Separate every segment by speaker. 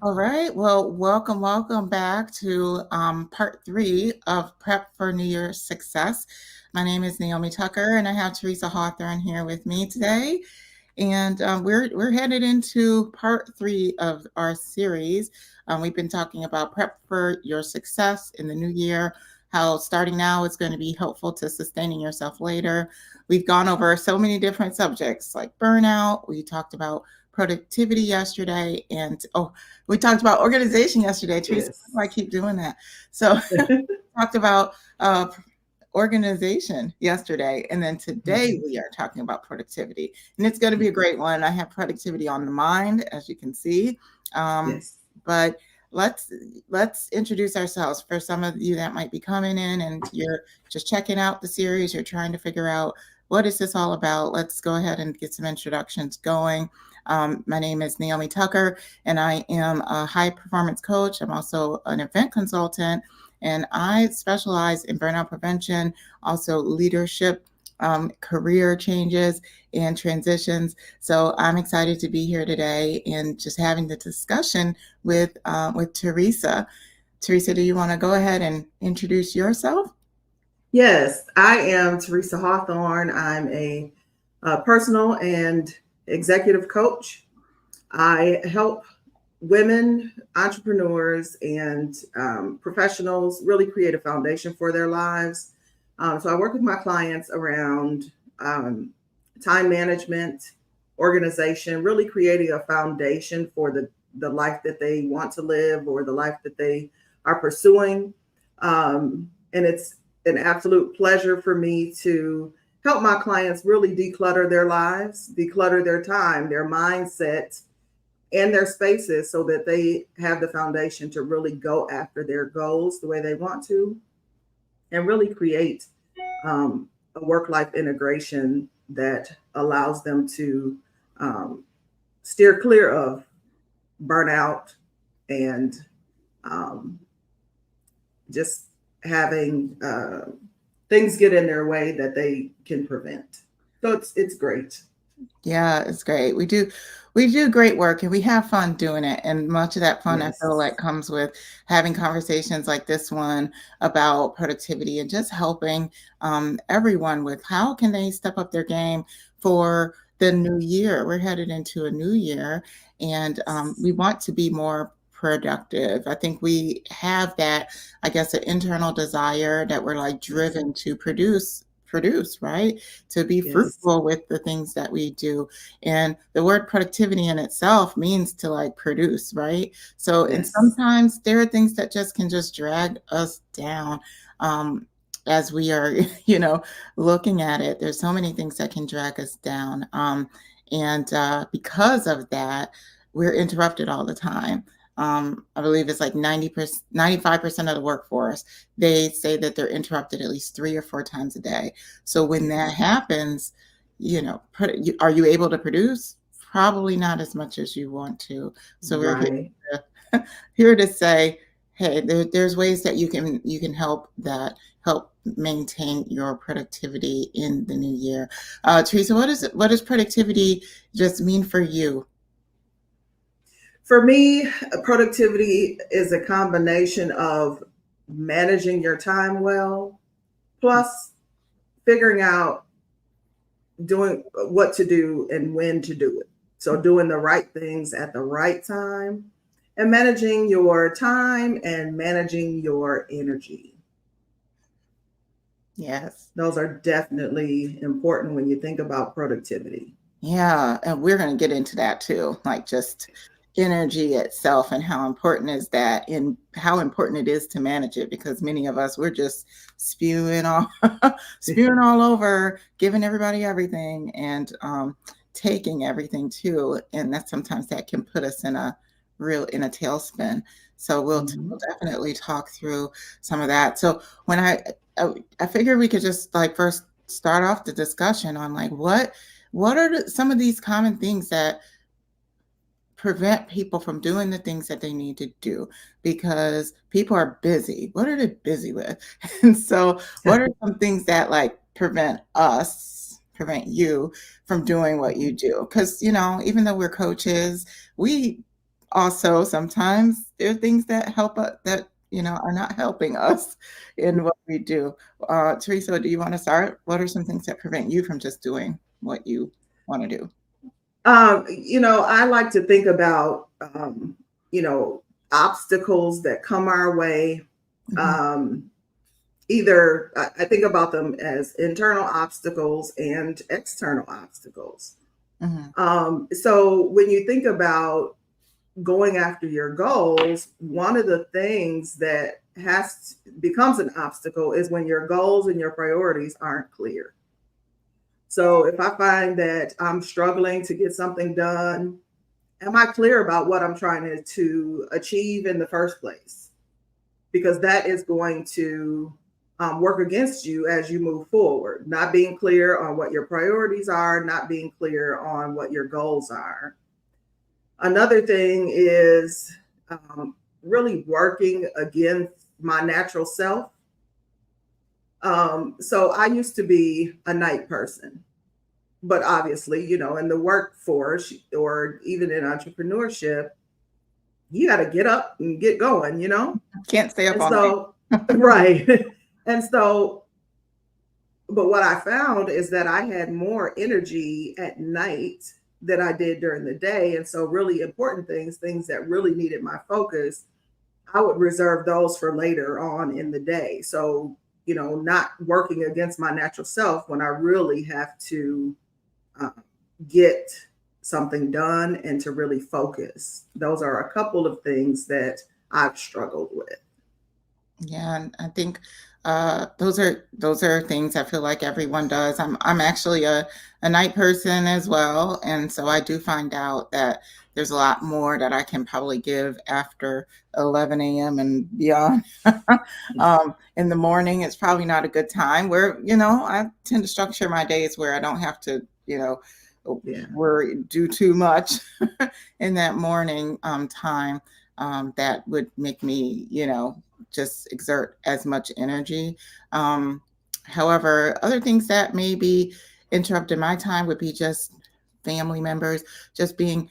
Speaker 1: All right. Well, welcome back to part three of Prep for New Year's Success. My name is Naomi Tucker, and I have Teresa Hawthorne here with me today. And we're headed into part three of our series. We've been talking about prep for your success in the new year, how starting now is going to be helpful to sustaining yourself later. We've gone over so many different subjects like burnout. We talked about productivity yesterday, and we talked about organization yesterday. Teresa,
Speaker 2: Yes.
Speaker 1: I keep doing that. So talked about organization yesterday, and then today
Speaker 2: Mhm.
Speaker 1: we are talking about productivity, and it's going to be a great one. I have productivity on the mind, as you can see,
Speaker 2: Yes.
Speaker 1: but let's let's introduce ourselves for some of you that might be coming in and you're just checking out the series. You're trying to figure out what is this all about. Let's go ahead and get some introductions going. My name is Naomi Tucker, and I am a high performance coach. I'm also an event consultant, and I specialize in burnout prevention, also leadership, career changes, and transitions. So I'm excited to be here today and just having the discussion with Teresa. Teresa, do you want to go ahead and introduce yourself?
Speaker 2: Yes, I am Teresa Hawthorne. I'm a personal and executive coach. I help women, entrepreneurs, and professionals really create a foundation for their lives. So I work with my clients around um, time management, organization, really creating a foundation for the life that they want to live or the life that they are pursuing. And it's an absolute pleasure for me to help my clients really declutter their lives, declutter their time, their mindset, and their spaces so that they have the foundation to really go after their goals the way they want to and really create a work life integration that allows them to um, steer clear of burnout and um, just having things get in their way that they can prevent. So it's great.
Speaker 1: Yeah, it's great. We do great work and we have fun doing it. And much of that fun I feel
Speaker 2: Yes.
Speaker 1: like comes with having conversations like this one about productivity and just helping everyone with how can they step up their game for the new year. We're headed into a new year, and we want to be more productive. I think we have that, I guess, an internal desire that we're like
Speaker 2: Yes.
Speaker 1: driven to produce, right? To be
Speaker 2: Yes.
Speaker 1: fruitful with the things that we do. And the word productivity in itself means to like produce, right? So, and
Speaker 2: Yes.
Speaker 1: sometimes there are things that just can just drag us down. Um, as we are, looking at it, there's so many things that can drag us down. And because of that, we're interrupted all the time. I believe it's like 90%, 95% of the workforce, they say that they're interrupted at least 3 or 4 times a day. So when that
Speaker 2: Yes.
Speaker 1: happens, are you able to produce? Probably not as much as you want to. So we're here
Speaker 2: Right.
Speaker 1: here to say, hey, there's ways that you can help maintain your productivity in the new year. Teresa, what does productivity just mean for you?
Speaker 2: For me, productivity is a combination of managing your time well, plus figuring out doing what to do and when to do it. So, doing the right things at the right time and managing your time and managing your energy.
Speaker 1: Yes.
Speaker 2: Those are definitely important when you think about productivity.
Speaker 1: Yeah, and we're going to get into that too, like just energy itself and how important is that and how important it is to manage it because many of us we're just spewing all spewing all over, giving everybody everything and taking everything too, and that sometimes that can put us in a tailspin. So we'll
Speaker 2: Mhm.
Speaker 1: definitely talk through some of that. So when I figured we could just like first start off the discussion on like what are some of these common things that prevent people from doing the things that they need to do? Because people are busy. What are they busy with? And so, what are some things that like prevent you from doing what you do? Because, even though we're coaches, we also sometimes there are things that help us that, are not helping us in what we do. Teresa, do you want to start? What are some things that prevent you from just doing what you want to do?
Speaker 2: I like to think about, you know, obstacles that come our way.
Speaker 1: Mhm,
Speaker 2: Um, Either I think about them as internal obstacles and external obstacles.
Speaker 1: mhm,
Speaker 2: So when you think about going after your goals, one of the things that becomes an obstacle is when your goals and your priorities aren't clear. So if I find that I'm struggling to get something done, am I clear about what I'm trying to achieve in the first place? Because that is going to work against you as you move forward. Not being clear on what your priorities are, not being clear on what your goals are. Another thing is really working against my natural self. So I used to be a night person, but obviously, in the workforce or even in entrepreneurship, you got to get up and get going.
Speaker 1: Can't stay up
Speaker 2: And
Speaker 1: all night.
Speaker 2: so, right. And so, but what I found is that I had more energy at night than I did during the day. And so, really important things that really needed my focus, I would reserve those for later on in the day. So, not working against my natural self when I really have to uh, get something done and to really focus. Those are a couple of things that I've struggled with.
Speaker 1: Yeah, and I think those are things I feel like everyone does. I'm actually a night person as well, and so I do find out that there's a lot more that I can probably give after 11 a.m. and beyond. In the morning, it's probably not a good time. Where I tend to structure my days where I don't have to
Speaker 2: Yeah.
Speaker 1: worry do too much in that morning time. That would make me just exert as much energy. Um, However, other things that maybe interrupted my time would be just family members, just being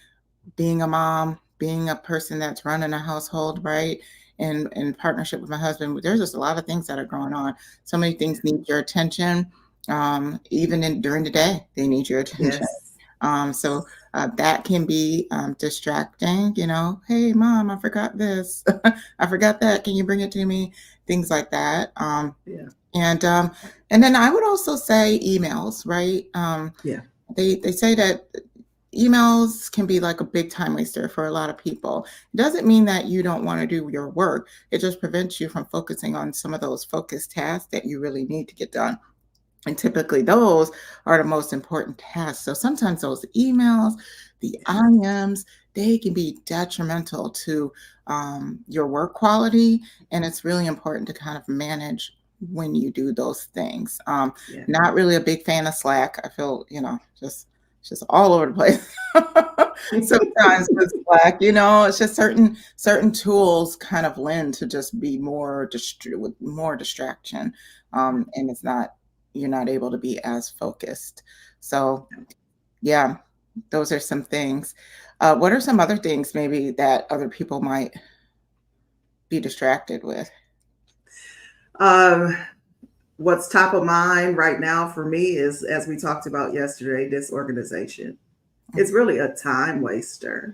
Speaker 1: a mom, being a person that's running a household, right? And in partnership with my husband, there's just a lot of things that are going on. So many things need your attention. Even during the day, they need your attention.
Speaker 2: Yes.
Speaker 1: So that can be distracting. Hey, mom, I forgot this. I forgot that. Can you bring it to me? Things like that.
Speaker 2: Yeah.
Speaker 1: And um, and then I would also say emails, right?
Speaker 2: Yeah.
Speaker 1: They say that emails can be like a big time waster for a lot of people. It doesn't mean that you don't want to do your work. It just prevents you from focusing on some of those focused tasks that you really need to get done. And typically those are the most important tasks. So sometimes those emails, the IMs, they can be detrimental to your work quality. And it's really important to kind of manage when you do those things.
Speaker 2: Yeah.
Speaker 1: Not really a big fan of Slack. I feel, just all over the place. Sometimes with Slack, it's just certain tools kind of lend to just be with more distraction. And you're not able to be as focused. So, yeah, those are some things. What are some other things maybe that other people might be distracted with?
Speaker 2: Um, what's top of mind right now for me is, as we talked about yesterday, disorganization. It's really a time waster.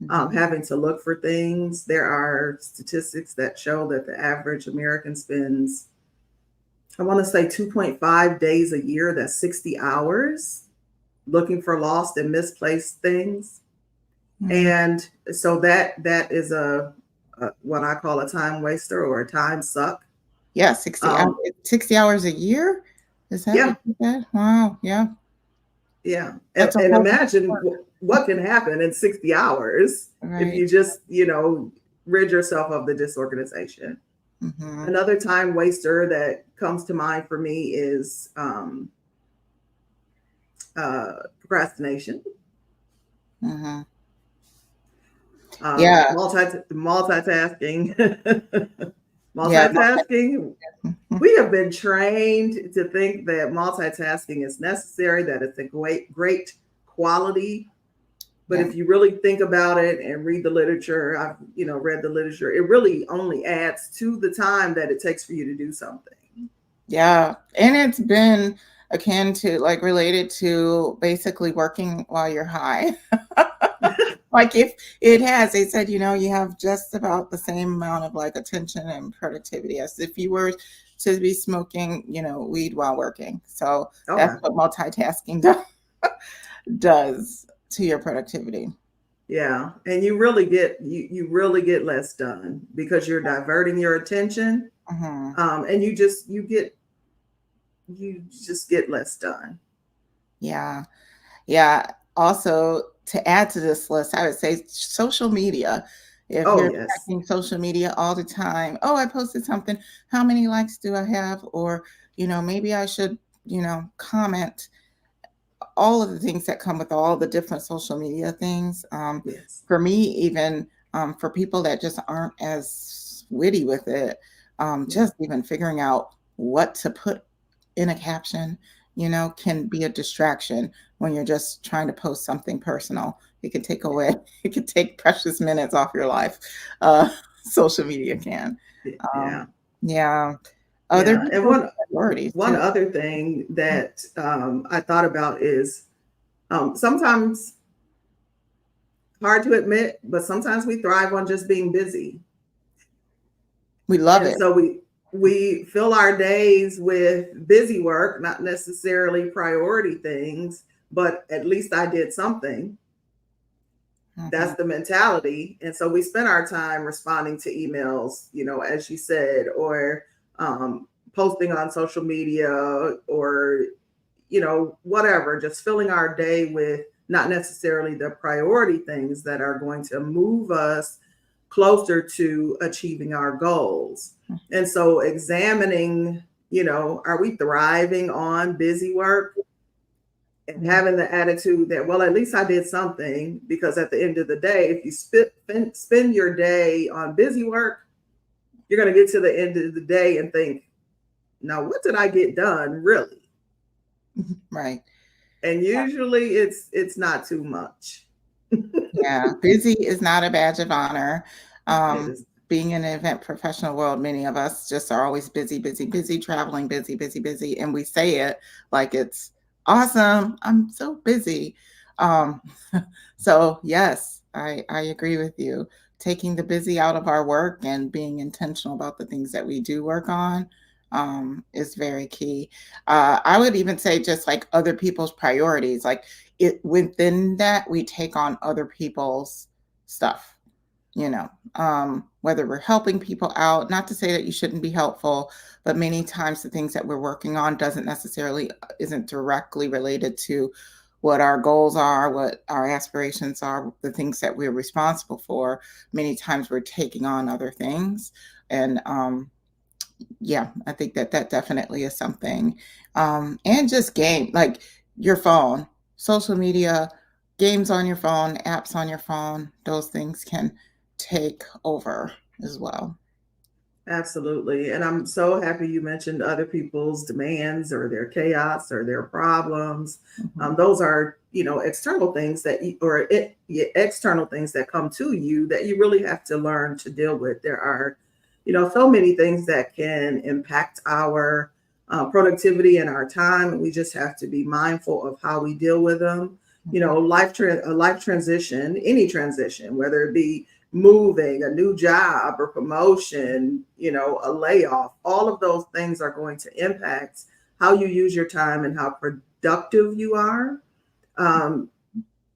Speaker 1: Mhm.
Speaker 2: Having to look for things. There are statistics that show that the average American spends, I want to say, 2.5 days a year. That's 60 hours looking for lost and misplaced things.
Speaker 1: Mm.
Speaker 2: And so that is a what I call a time waster or a time suck.
Speaker 1: Yeah, 60 hours,
Speaker 2: Um,
Speaker 1: 60 hours a year? Is that what
Speaker 2: yeah,
Speaker 1: you said? Wow, yeah.
Speaker 2: yeah. And,
Speaker 1: That's a
Speaker 2: and
Speaker 1: whole bunch of
Speaker 2: imagine
Speaker 1: work,
Speaker 2: what can happen in 60 hours if
Speaker 1: right?
Speaker 2: you just, rid yourself of the disorganization.
Speaker 1: Mhm,
Speaker 2: Another time waster that comes to mind for me is procrastination,
Speaker 1: mhm. Yeah,
Speaker 2: multitasking.
Speaker 1: yeah,
Speaker 2: Multitasking. We have been trained to think that multitasking is necessary, that it's a great quality. But
Speaker 1: Yeah.
Speaker 2: if you really think about it and read the literature, I've read the literature. It really only adds to the time that it takes for you to do something.
Speaker 1: Yeah. And it's been akin to like related to basically working while you're high. Like if it has, they said, you have just about the same amount of like attention and productivity as if you were to be smoking, weed while working. So that's
Speaker 2: Okay.
Speaker 1: what multitasking does to your productivity.
Speaker 2: Yeah, and you really get less done because you're diverting your attention,
Speaker 1: Hmm.
Speaker 2: and you just get less done.
Speaker 1: Yeah. Yeah. Also, to add to this list, I would say social media. If
Speaker 2: Oh
Speaker 1: you're
Speaker 2: yes,
Speaker 1: checking social media all the time, oh, I posted something. How many likes do I have? Or, maybe I should, comment all of the things that come with all the different social media things.
Speaker 2: yes,
Speaker 1: For me, even for people that just aren't as witty with it,
Speaker 2: yeah,
Speaker 1: just even figuring out what to put in a caption, can be a distraction when you're just trying to post something personal. It can take away, it can take precious minutes off your life. Uh, Social media can.
Speaker 2: yeah,
Speaker 1: Um, yeah. Other
Speaker 2: yeah. And
Speaker 1: people's
Speaker 2: one
Speaker 1: priorities
Speaker 2: one
Speaker 1: too.
Speaker 2: other thing that I thought about is sometimes hard to admit, but sometimes we thrive on just being busy.
Speaker 1: We love
Speaker 2: And
Speaker 1: it.
Speaker 2: so we fill our days with busy work, not necessarily priority things, but at least I did something.
Speaker 1: Mhm.
Speaker 2: That's the mentality. And so we spend our time responding to emails, as you said, or posting on social media, or whatever, just filling our day with not necessarily the priority things that are going to move us closer to achieving our goals. And so examining, are we thriving on busy work and
Speaker 1: Mhm.
Speaker 2: having the attitude that, well, at least I did something, because at the end of the day, if you spend your day on busy work, you're going to get to the end of the day and think, now, what did I get done really?
Speaker 1: Right.
Speaker 2: And usually it's not too much.
Speaker 1: Yeah, busy is not a badge of honor.
Speaker 2: It is.
Speaker 1: Being in the event professional world, many of us just are always busy, busy, busy, traveling, busy, busy, busy, and we say it like it's awesome. I'm so busy. Um, so yes, I agree with you. Taking the busy out of our work and being intentional about the things that we do work on is very key. I would even say just like other people's priorities, like it within that we take on other people's stuff, whether we're helping people out, not to say that you shouldn't be helpful, but many times the things that we're working on doesn't necessarily isn't directly related to what our goals are, what our aspirations are, the things that we're responsible for. Many times we're taking on other things. And yeah, I think that that definitely is something. And just game, like your phone, social media, games on your phone, apps on your phone, those things can take over as well.
Speaker 2: Absolutely. And I'm so happy you mentioned other people's demands or their chaos or their problems.
Speaker 1: Mhm.
Speaker 2: Those are, external things that yeah, external things that come to you that you really have to learn to deal with. There are, so many things that can impact our productivity and our time. And we just have to be mindful of how we deal with them.
Speaker 1: Mhm.
Speaker 2: A life transition, any transition, whether it be moving, a new job or promotion, a layoff, all of those things are going to impact how you use your time and how productive you are. Um,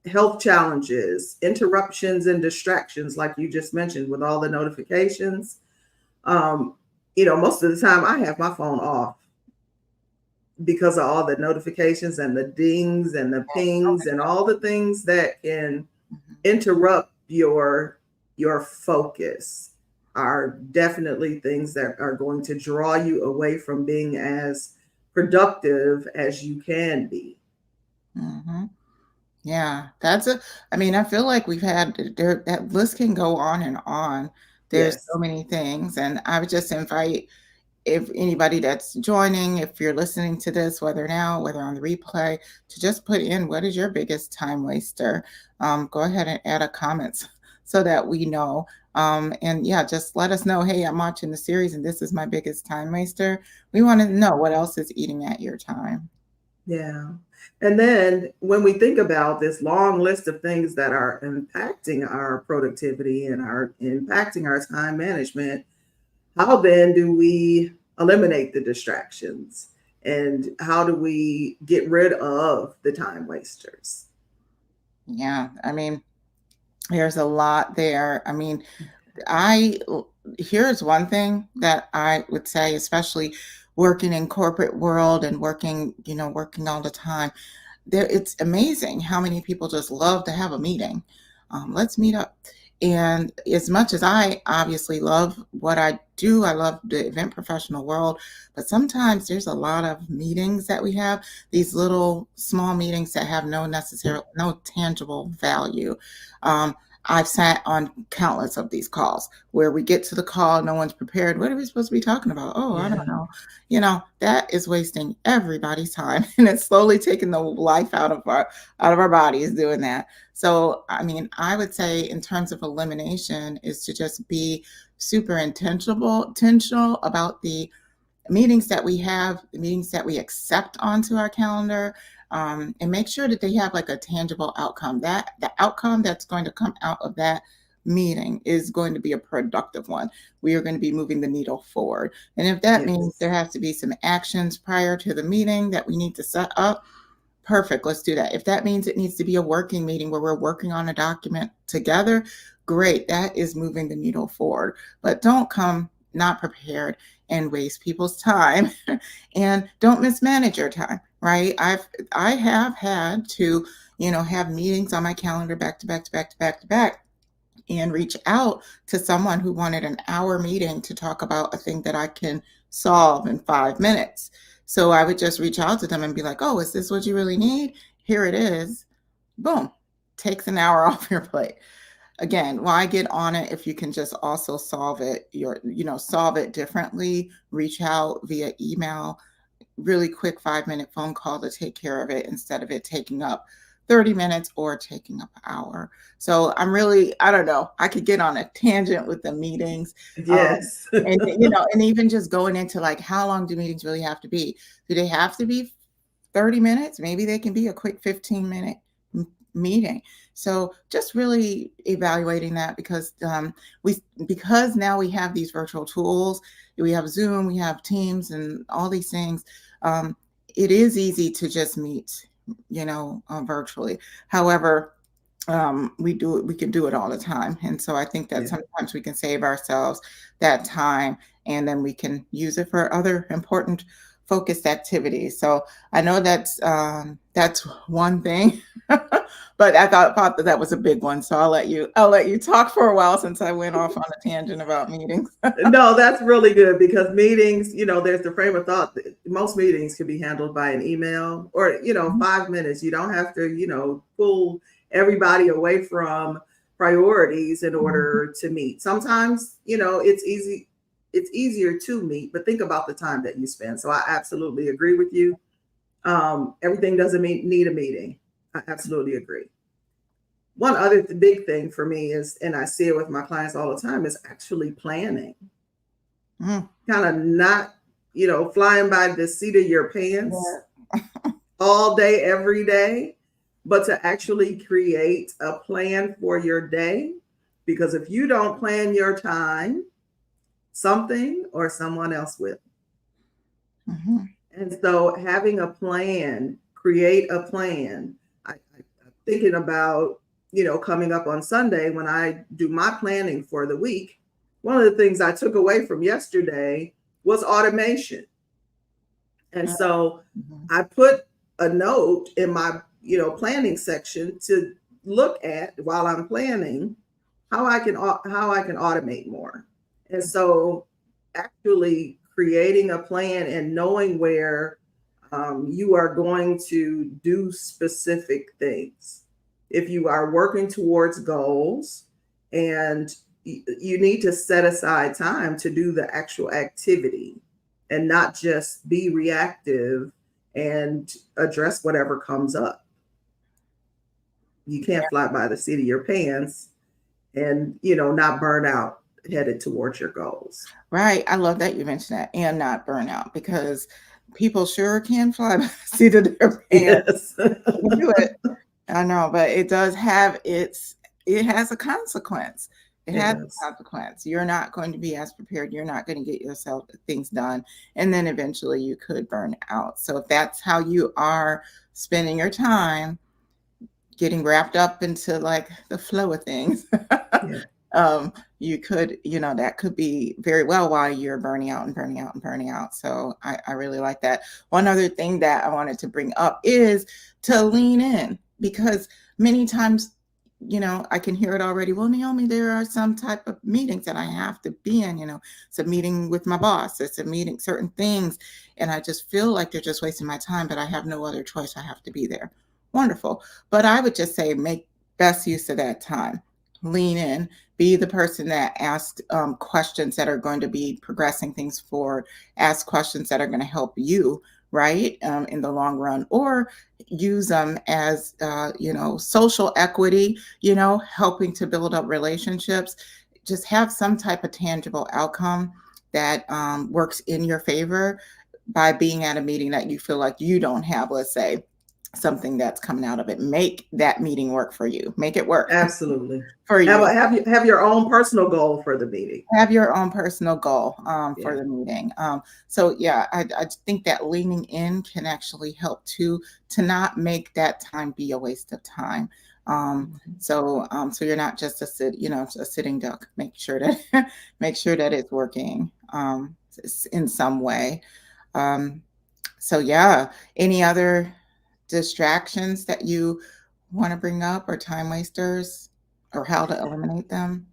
Speaker 2: Health challenges, interruptions, and distractions, like you just mentioned, with all the notifications. Um, most of the time I have my phone off because of all the notifications and the dings and the pings and all the things that can
Speaker 1: Mhm.
Speaker 2: interrupt your focus are definitely things that are going to draw you away from being as productive as you can be.
Speaker 1: Mhm. Yeah, that's a I mean, I feel like we've had that list can go on and on. There's so
Speaker 2: Yes.
Speaker 1: many things, and I would just invite if anybody that's joining, if you're listening to this, whether now, whether on the replay, to just put in what is your biggest time waster. Go ahead and add a comment so that we know. And yeah, just let us know, hey, I'm watching the series and this is my biggest time waster. We want to know what else is eating at your time.
Speaker 2: Yeah. And then when we think about this long list of things that are impacting our productivity and are impacting our time management, how then do we eliminate the distractions? And how do we get rid of the time wasters?
Speaker 1: Yeah, I mean, there's a lot there. I mean, I here's one thing that I would say, especially working in corporate world and working, working all the time. There, it's amazing how many people just love to have a meeting. Let's meet up. And as much as I obviously love what I do, I love the event professional world, but sometimes there's a lot of meetings that we have, these little small meetings that have no tangible value. Um, I've sat on countless of these calls where we get to the call, no one's prepared. What are we supposed to be talking about? Oh, I don't
Speaker 2: Yeah.
Speaker 1: know. That is wasting everybody's time, and it's slowly taking the life out of our bodies doing that. So, I mean, I would say in terms of elimination is to just be super intentional about the meetings that we have, the meetings that we accept onto our calendar, and make sure that they have like a tangible outcome. That the outcome that's going to come out of that meeting is going to be a productive one. We are going to be moving the needle forward. And if that means
Speaker 2: Yes.
Speaker 1: there has to be some actions prior to the meeting that we need to set up, perfect, let's do that. If that means it needs to be a working meeting where we're working on a document together, great, that is moving the needle forward. But don't come not prepared and waste people's time and don't mismanage your time, right? I have had to, have meetings on my calendar back to back to back to back to back and reach out to someone who wanted an hour meeting to talk about a thing that I can solve in 5 minutes. So I would just reach out to them and be like, oh, is this what you really need? Here it is. Boom. Takes an hour off your plate. Again, why get on it if you can just also solve it differently, reach out via email, really quick 5-minute phone call to take care of it instead of it taking up 30 minutes or taking up an hour. So I don't know, I could get on a tangent with the meetings.
Speaker 2: Yes.
Speaker 1: And even just going into like, how long do meetings really have to be? Do they have to be 30 minutes? Maybe they can be a quick 15-minute meeting. So just really evaluating that because now we have these virtual tools, we have Zoom, we have Teams, and all these things. It is easy to just meet, virtually. However, we can do it all the time, and so I think that
Speaker 2: Yeah.
Speaker 1: sometimes we can save ourselves that time, and then we can use it for other important focused activities. So I know that's one thing, but I thought that was a big one. So I'll let you talk for a while since I went off on a tangent about meetings.
Speaker 2: No, that's really good because meetings, there's the frame of thought that most meetings can be handled by an email or, 5 minutes. You don't have to, pull everybody away from priorities in
Speaker 1: Mhm.
Speaker 2: order to meet. Sometimes, it's easier to meet, but think about the time that you spend. So I absolutely agree with you. Everything doesn't need a meeting. I absolutely agree. One other big thing for me is, and I see it with my clients all the time, is actually planning.
Speaker 1: Mm,
Speaker 2: Kind of not, flying by the seat of your pants
Speaker 1: yeah.
Speaker 2: all day, every day, but to actually create a plan for your day. Because if you don't plan your time, something or someone else will.
Speaker 1: Mhm.
Speaker 2: And so having a plan, create a plan. I'm thinking about, coming up on Sunday when I do my planning for the week. One of the things I took away from yesterday was automation. And so
Speaker 1: Mhm.
Speaker 2: I put a note in my, planning section to look at while I'm planning how I can automate more. And so actually creating a plan and knowing where you are going to do specific things. If you are working towards goals and you need to set aside time to do the actual activity. and not just be reactive and address whatever comes up. You can't fly by the seat of your pants and, not burn out headed towards your goals.
Speaker 1: Right. I love that you mentioned that, and not burnout, because people sure can fly by the seat of their pants.
Speaker 2: Yes.
Speaker 1: They can do it. I know, but it does have it has a consequence. It
Speaker 2: It
Speaker 1: has
Speaker 2: does.
Speaker 1: a consequence. You're not going to be as prepared. You're not going to get yourself things done. And then eventually you could burn out. So if that's how you are spending your time, getting wrapped up into like the flow of things,
Speaker 2: Yeah.
Speaker 1: you could, that could be very well why you're burning out and burning out and burning out. So I really like that. One other thing that I wanted to bring up is to lean in, because many times, I can hear it already. Well, Naomi, there are some type of meetings that I have to be in, it's a meeting with my boss, it's a meeting, certain things. And I just feel like they're just wasting my time, but I have no other choice. I have to be there. Wonderful. But I would just say make best use of that time. Lean in, be the person that asks questions that are going to be progressing things forward, ask questions that are going to help you, right, in the long run, or use them as, social equity, helping to build up relationships. Just have some type of tangible outcome that works in your favor by being at a meeting that you feel like you don't have, let's say, something that's coming out of it. Make that meeting work for you. Make it work
Speaker 2: Absolutely.
Speaker 1: for you.
Speaker 2: Have your own personal goal for the meeting.
Speaker 1: Have your own personal goal for
Speaker 2: Yeah.
Speaker 1: the meeting. So yeah, I think that leaning in can actually help to not make that time be a waste of time. So you're not just a sitting duck. Make sure that it's working in some way. So yeah, any other distractions that you want to bring up, or time wasters, or how to eliminate them?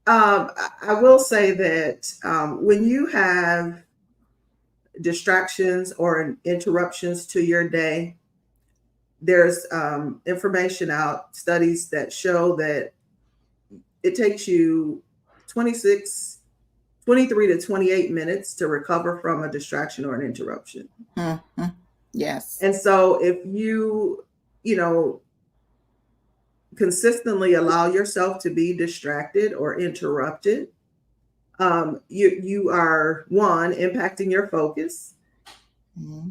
Speaker 2: I will say that when you have distractions or interruptions to your day, there's information out, studies that show that it takes you 23 to 28 minutes to recover from a distraction or an interruption.
Speaker 1: Mm-hmm. Yes.
Speaker 2: And so if you, consistently allow yourself to be distracted or interrupted, you are, one, impacting your focus,
Speaker 1: Mm-hmm.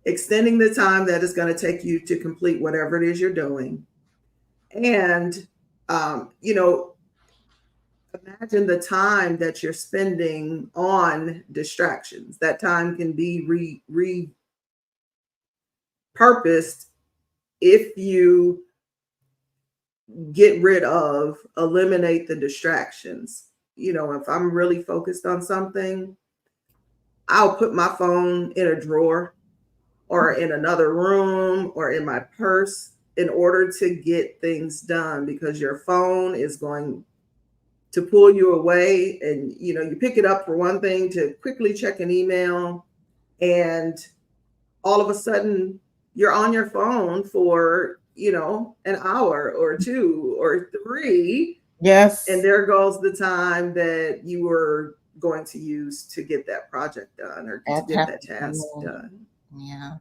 Speaker 2: extending the time that it's going to take you to complete whatever it is you're doing. And, imagine the time that you're spending on distractions. That time can be repurposed if you eliminate the distractions. If I'm really focused on something, I'll put my phone in a drawer or in another room or in my purse in order to get things done, because your phone is going to pull you away, and you pick it up for one thing to quickly check an email, and all of a sudden you're on your phone for an hour or two or three.
Speaker 1: Yes.
Speaker 2: And there goes the time that you were going to use to get that project done or to get that task done.
Speaker 1: Yeah.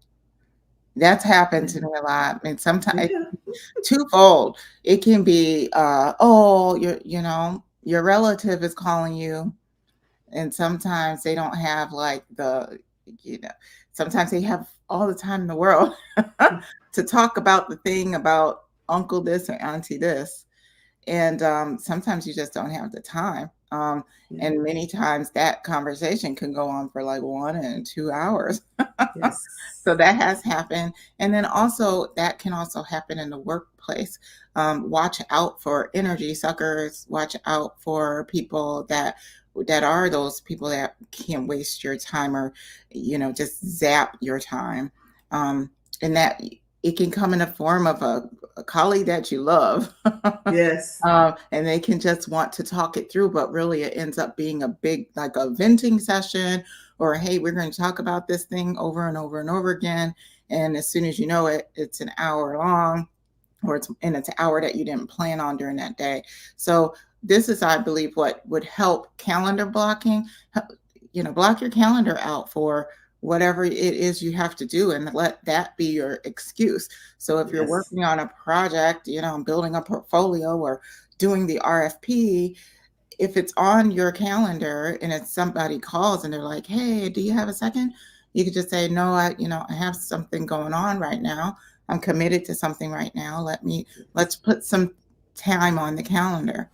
Speaker 1: That's happened to me a lot. I mean, sometimes
Speaker 2: Yeah.
Speaker 1: twofold. It can be, your relative is calling you, and sometimes they don't have like sometimes they have all the time in the world to talk about the thing about uncle this or auntie this. And sometimes you just don't have the time. And many times that conversation can go on for like 1 and 2 hours.
Speaker 2: Yes.
Speaker 1: So that has happened. And then also that can also happen in the workplace. Watch out for energy suckers. Watch out for people that are those people that can waste your time, or just zap your time. And that it can come in the form of a colleague that you love.
Speaker 2: Yes.
Speaker 1: And they can just want to talk it through, but really it ends up being a big, like a venting session, or, hey, we're going to talk about this thing over and over and over again. And as soon as you know it, it's an hour long, it's an hour that you didn't plan on during that day. So this is, I believe, what would help calendar blocking. block your calendar out for whatever it is you have to do and let that be your excuse. So if you're
Speaker 2: Yes.
Speaker 1: working on a project, building a portfolio or doing the RFP, if it's on your calendar and it's somebody calls and they're like, "Hey, do you have a second?" You could just say, "No, I have something going on right now. I'm committed to something right now. Let's put some time on the calendar,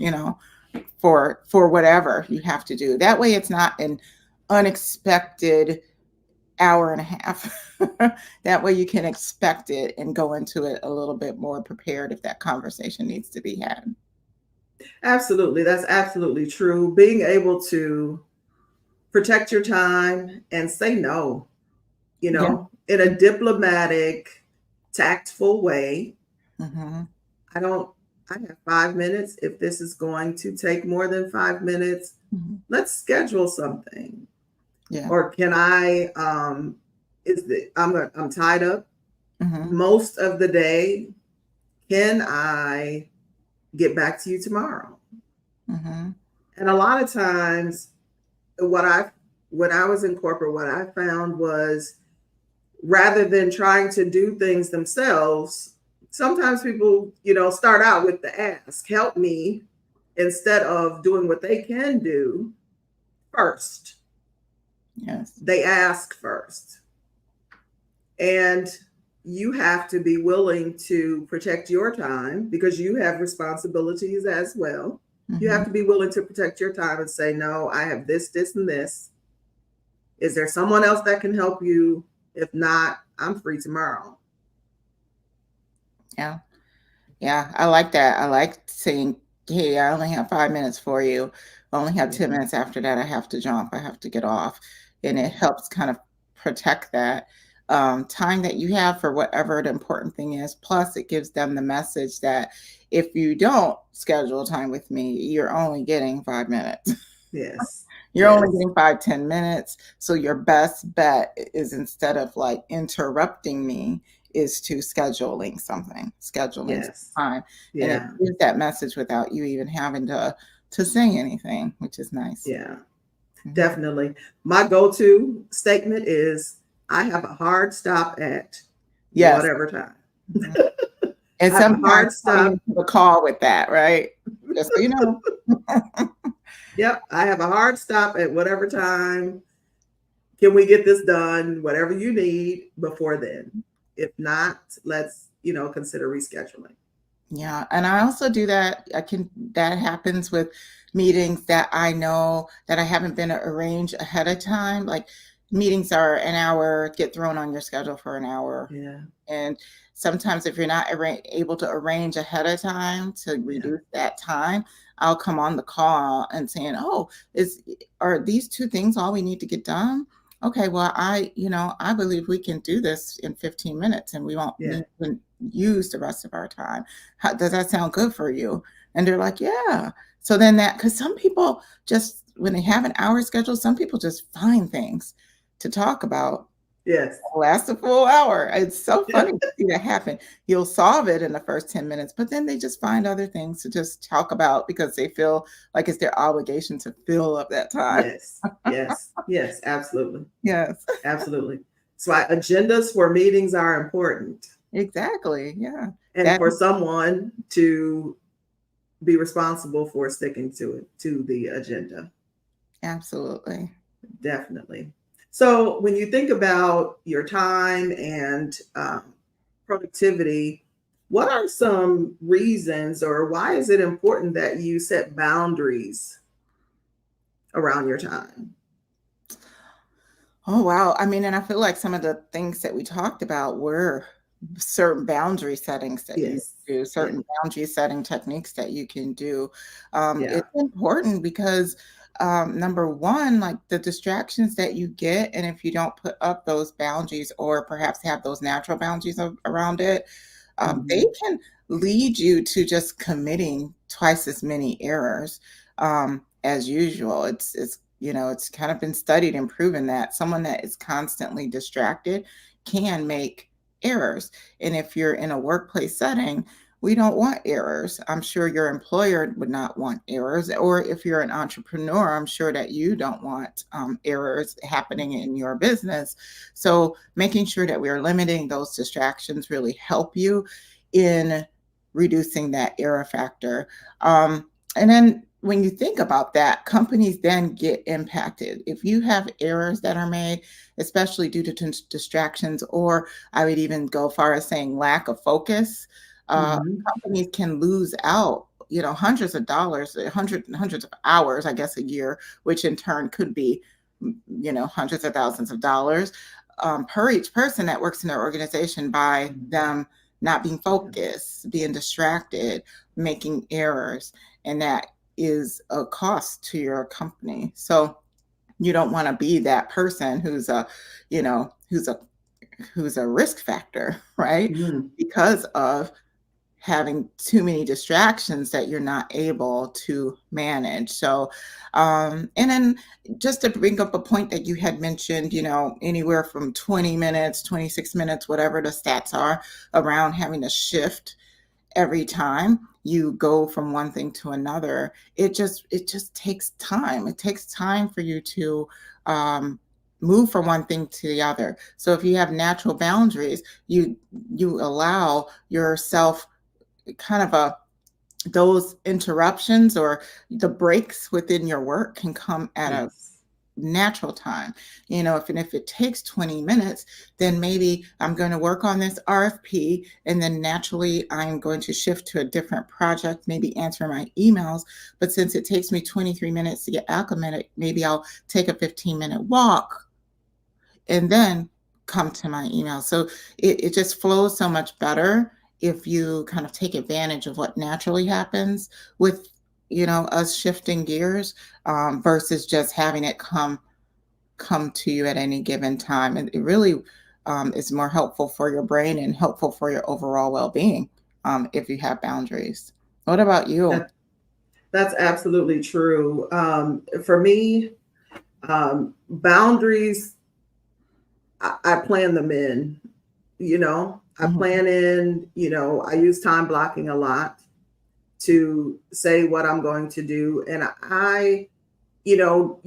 Speaker 1: for whatever you have to do." That way it's not an unexpected hour and a half. That way you can expect it and go into it a little bit more prepared if that conversation needs to be had.
Speaker 2: Absolutely. That's absolutely true. Being able to protect your time and say no,
Speaker 1: Yeah.
Speaker 2: in a diplomatic, tactful way.
Speaker 1: Hmm.
Speaker 2: I don't, I have 5 minutes. If this is going to take more than 5 minutes,
Speaker 1: Hmm.
Speaker 2: let's schedule something.
Speaker 1: Yeah.
Speaker 2: Or can I, I'm tied up
Speaker 1: Hmm.
Speaker 2: most of the day. Can I get back to you tomorrow?
Speaker 1: Hmm.
Speaker 2: And a lot of times, what I when I was in corporate, what I found was rather than trying to do things themselves, sometimes people, start out with the ask, help me, instead of doing what they can do first.
Speaker 1: Yes.
Speaker 2: They ask first. And you have to be willing to protect your time because you have responsibilities as well. You
Speaker 1: Hmm.
Speaker 2: have to be willing to protect your time and say, no, I have this, this, and this. Is there someone else that can help you? If not, I'm free tomorrow.
Speaker 1: Yeah. Yeah. I like that. I like saying, "Hey, I only have 5 minutes for you. I only have
Speaker 2: Yeah.
Speaker 1: 10 minutes after that. I have to jump. I have to get off." And it helps kind of protect that time that you have for whatever the important thing is. Plus, it gives them the message that if you don't schedule time with me, you're only getting 5 minutes.
Speaker 2: Yes.
Speaker 1: You're only
Speaker 2: Yes.
Speaker 1: getting 5, 10 minutes. So your best bet is, instead of like interrupting me, is to scheduling some
Speaker 2: Yes.
Speaker 1: time. And it
Speaker 2: Yeah.
Speaker 1: gives that message without you even having to say anything, which is nice.
Speaker 2: Yeah.
Speaker 1: Mhm.
Speaker 2: Definitely. My go-to statement is I have a hard stop at
Speaker 1: Yes.
Speaker 2: whatever time.
Speaker 1: Mhm. And
Speaker 2: I have a
Speaker 1: sometimes
Speaker 2: hard
Speaker 1: coming
Speaker 2: stop.
Speaker 1: into the call with that, right? Just so you know.
Speaker 2: Yep. I have a hard stop at whatever time. Can we get this done? Whatever you need before then. If not, let's, consider rescheduling.
Speaker 1: Yeah, and I also do that. That happens with meetings that I know that I haven't been arranged ahead of time. Like, meetings are an hour, get thrown on your schedule for an hour.
Speaker 2: Yeah.
Speaker 1: And sometimes if you're not able to arrange ahead of time to
Speaker 2: Yeah.
Speaker 1: reduce that time, I'll come on the call and saying, "Oh, are these two things all we need to get done? Okay, well, I believe we can do this in 15 minutes and we won't
Speaker 2: Yeah.
Speaker 1: need to use the rest of our time. Does that sound good for you?" And they're like, "Yeah." So then because some people just, when they have an hour schedule, some people just find things to talk about
Speaker 2: Yes.
Speaker 1: last a full hour. It's so funny to see that happen. You'll solve it in the first 10 minutes, but then they just find other things to just talk about because they feel like it's their obligation to fill up that time.
Speaker 2: Yes. Yes. Yes. Absolutely.
Speaker 1: Yes,
Speaker 2: Absolutely. So agendas for meetings are important,
Speaker 1: exactly. Yeah.
Speaker 2: and
Speaker 1: That
Speaker 2: for someone to be responsible for sticking to the agenda.
Speaker 1: absolutely.
Speaker 2: Definitely. So when you think about your time and productivity, what are some reasons or why is it important that you set boundaries around your time?
Speaker 1: Oh, wow. I mean, and I feel like some of the things that we talked about were certain boundary settings that you
Speaker 2: Yes.
Speaker 1: do,
Speaker 2: Yeah.
Speaker 1: certain boundary setting techniques that you can do.
Speaker 2: Yeah.
Speaker 1: It's important because, number one, like the distractions that you get, and if you don't put up those boundaries or perhaps have those natural boundaries around it, they
Speaker 2: Hmm.
Speaker 1: can lead you to just committing twice as many errors as usual. It's kind of been studied and proven that someone that is constantly distracted can make errors. And if you're in a workplace setting we don't want errors. I'm sure your employer would not want errors. Or if you're an entrepreneur, I'm sure that you don't want errors happening in your business. So making sure that we're limiting those distractions really help you in reducing that error factor. And then when you think about that, companies then get impacted. If you have errors that are made, especially due to distractions, or I would even go far as saying lack of focus,
Speaker 2: Mhm.
Speaker 1: companies can lose out, hundreds of dollars, hundreds of hours, I guess, a year, which in turn could be, hundreds of thousands of dollars per each person that works in their organization by them not being focused, being distracted, making errors, and that is a cost to your company. So you don't want to be that person who's a, you know, who's a risk factor, right?
Speaker 2: Mhm.
Speaker 1: Because of having too many distractions that you're not able to manage. So, and then just to bring up a point that you had mentioned, anywhere from 20 minutes, 26 minutes, whatever the stats are around having to shift every time you go from one thing to another. It just takes time. It takes time for you to move from one thing to the other. So if you have natural boundaries, you allow yourself kind of those interruptions or the breaks within your work can come at a
Speaker 2: Yes.
Speaker 1: natural time. If it takes 20 minutes, then maybe I'm going to work on this RFP, and then naturally I'm going to shift to a different project, maybe answer my emails. But since it takes me 23 minutes to get acclimated, maybe I'll take a 15-minute walk and then come to my email. So it just flows so much better if you kind of take advantage of what naturally happens with, us shifting gears, versus just having it come to you at any given time. And it really is more helpful for your brain and helpful for your overall well-being, if you have boundaries. What about you?
Speaker 2: That that's absolutely true. For me, boundaries, I plan them in. I
Speaker 1: Mhm.
Speaker 2: plan in. I use time blocking a lot to say what I'm going to do, and you know,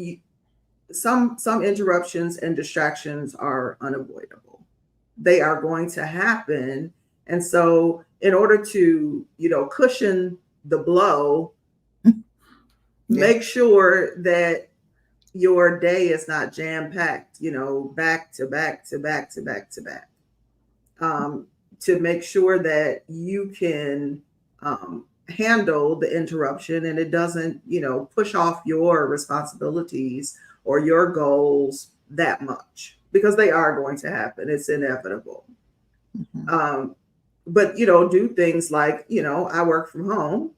Speaker 2: some interruptions and distractions are unavoidable. They are going to happen, and so in order to cushion the blow,
Speaker 1: Yeah.
Speaker 2: make sure that your day is not jam packed, back to back to back to back to back. Um, to make sure that you can handle the interruption and it doesn't, push off your responsibilities or your goals that much because they are going to happen. It's inevitable.
Speaker 1: Mhm.
Speaker 2: Um, but, do things like, I work from home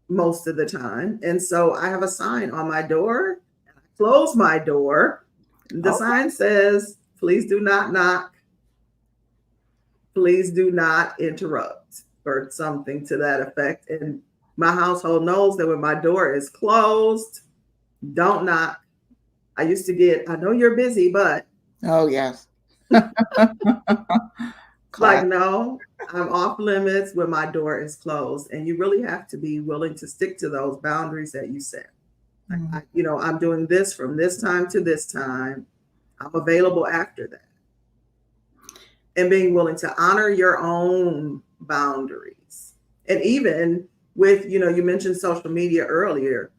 Speaker 2: most of the time. And so I have a sign on my door. I close my door. The
Speaker 1: Okay.
Speaker 2: sign says, please do not knock. Please do not interrupt, or something to that effect. And my household knows that when my door is closed, don't knock. I used to get, I know you're busy, but
Speaker 1: Oh, yes.
Speaker 2: like,
Speaker 1: Class.
Speaker 2: no, I'm off limits when my door is closed. And you really have to be willing to stick to those boundaries that you set. Like,
Speaker 1: Mhm.
Speaker 2: I'm doing this from this time to this time. I'm available after that. And being willing to honor your own boundaries. And even with, you mentioned social media earlier,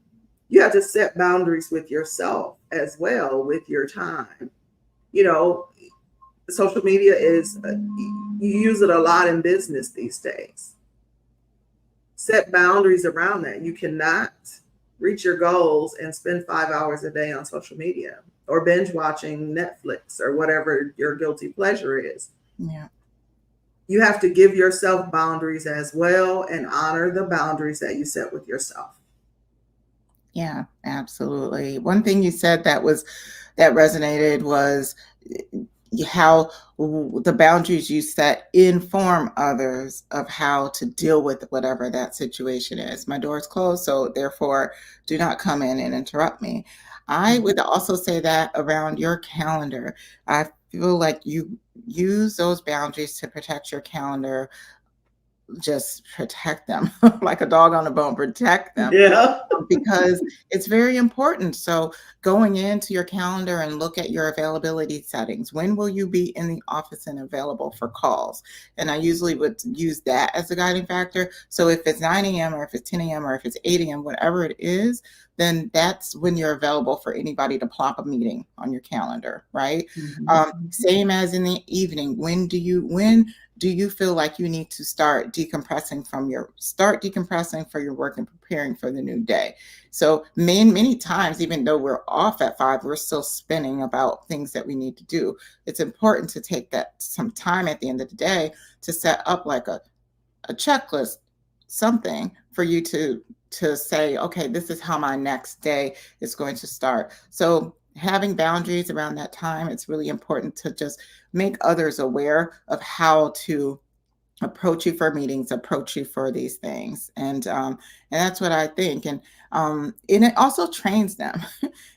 Speaker 2: you have to set boundaries with yourself as well with your time. You know, social media is, you use it a lot in business these days. Set boundaries around that. You cannot reach your goals and spend 5 hours a day on social media or binge watching Netflix or whatever your guilty pleasure is.
Speaker 1: Yeah.
Speaker 2: You have to give yourself boundaries as well and honor the boundaries that you set with yourself.
Speaker 1: Yeah, absolutely. One thing you said that resonated was how the boundaries you set inform others of how to deal with whatever that situation is. My door is closed, so therefore do not come in and interrupt me. I would
Speaker 2: Mhm.
Speaker 1: also say that around your calendar. I feel like you use those boundaries to protect your calendar just protect them like a dog on a bone, protect them
Speaker 2: Yeah.
Speaker 1: because it's very important. So going into your calendar and look at your availability settings. When will you be in the office and available for calls? And I usually would use that as a guiding factor. So if it's 9 a.m. or if it's 10 a.m. or if it's 8 a.m., whatever it is, then that's when you're available for anybody to plop a meeting on your calendar, right? Same as in the evening. When do you feel like you need to start decompressing for your work and preparing for the new day? So many times, even though we're off at 5, we're still spinning about things that we need to do. It's important to take that some time at the end of the day to set up like a checklist, something for you to say, okay, this is how my next day is going to start. So having boundaries around that time, it's really important to just make others aware of how to approach you for meetings, approach you for these things. And that's what I think. And it also trains them.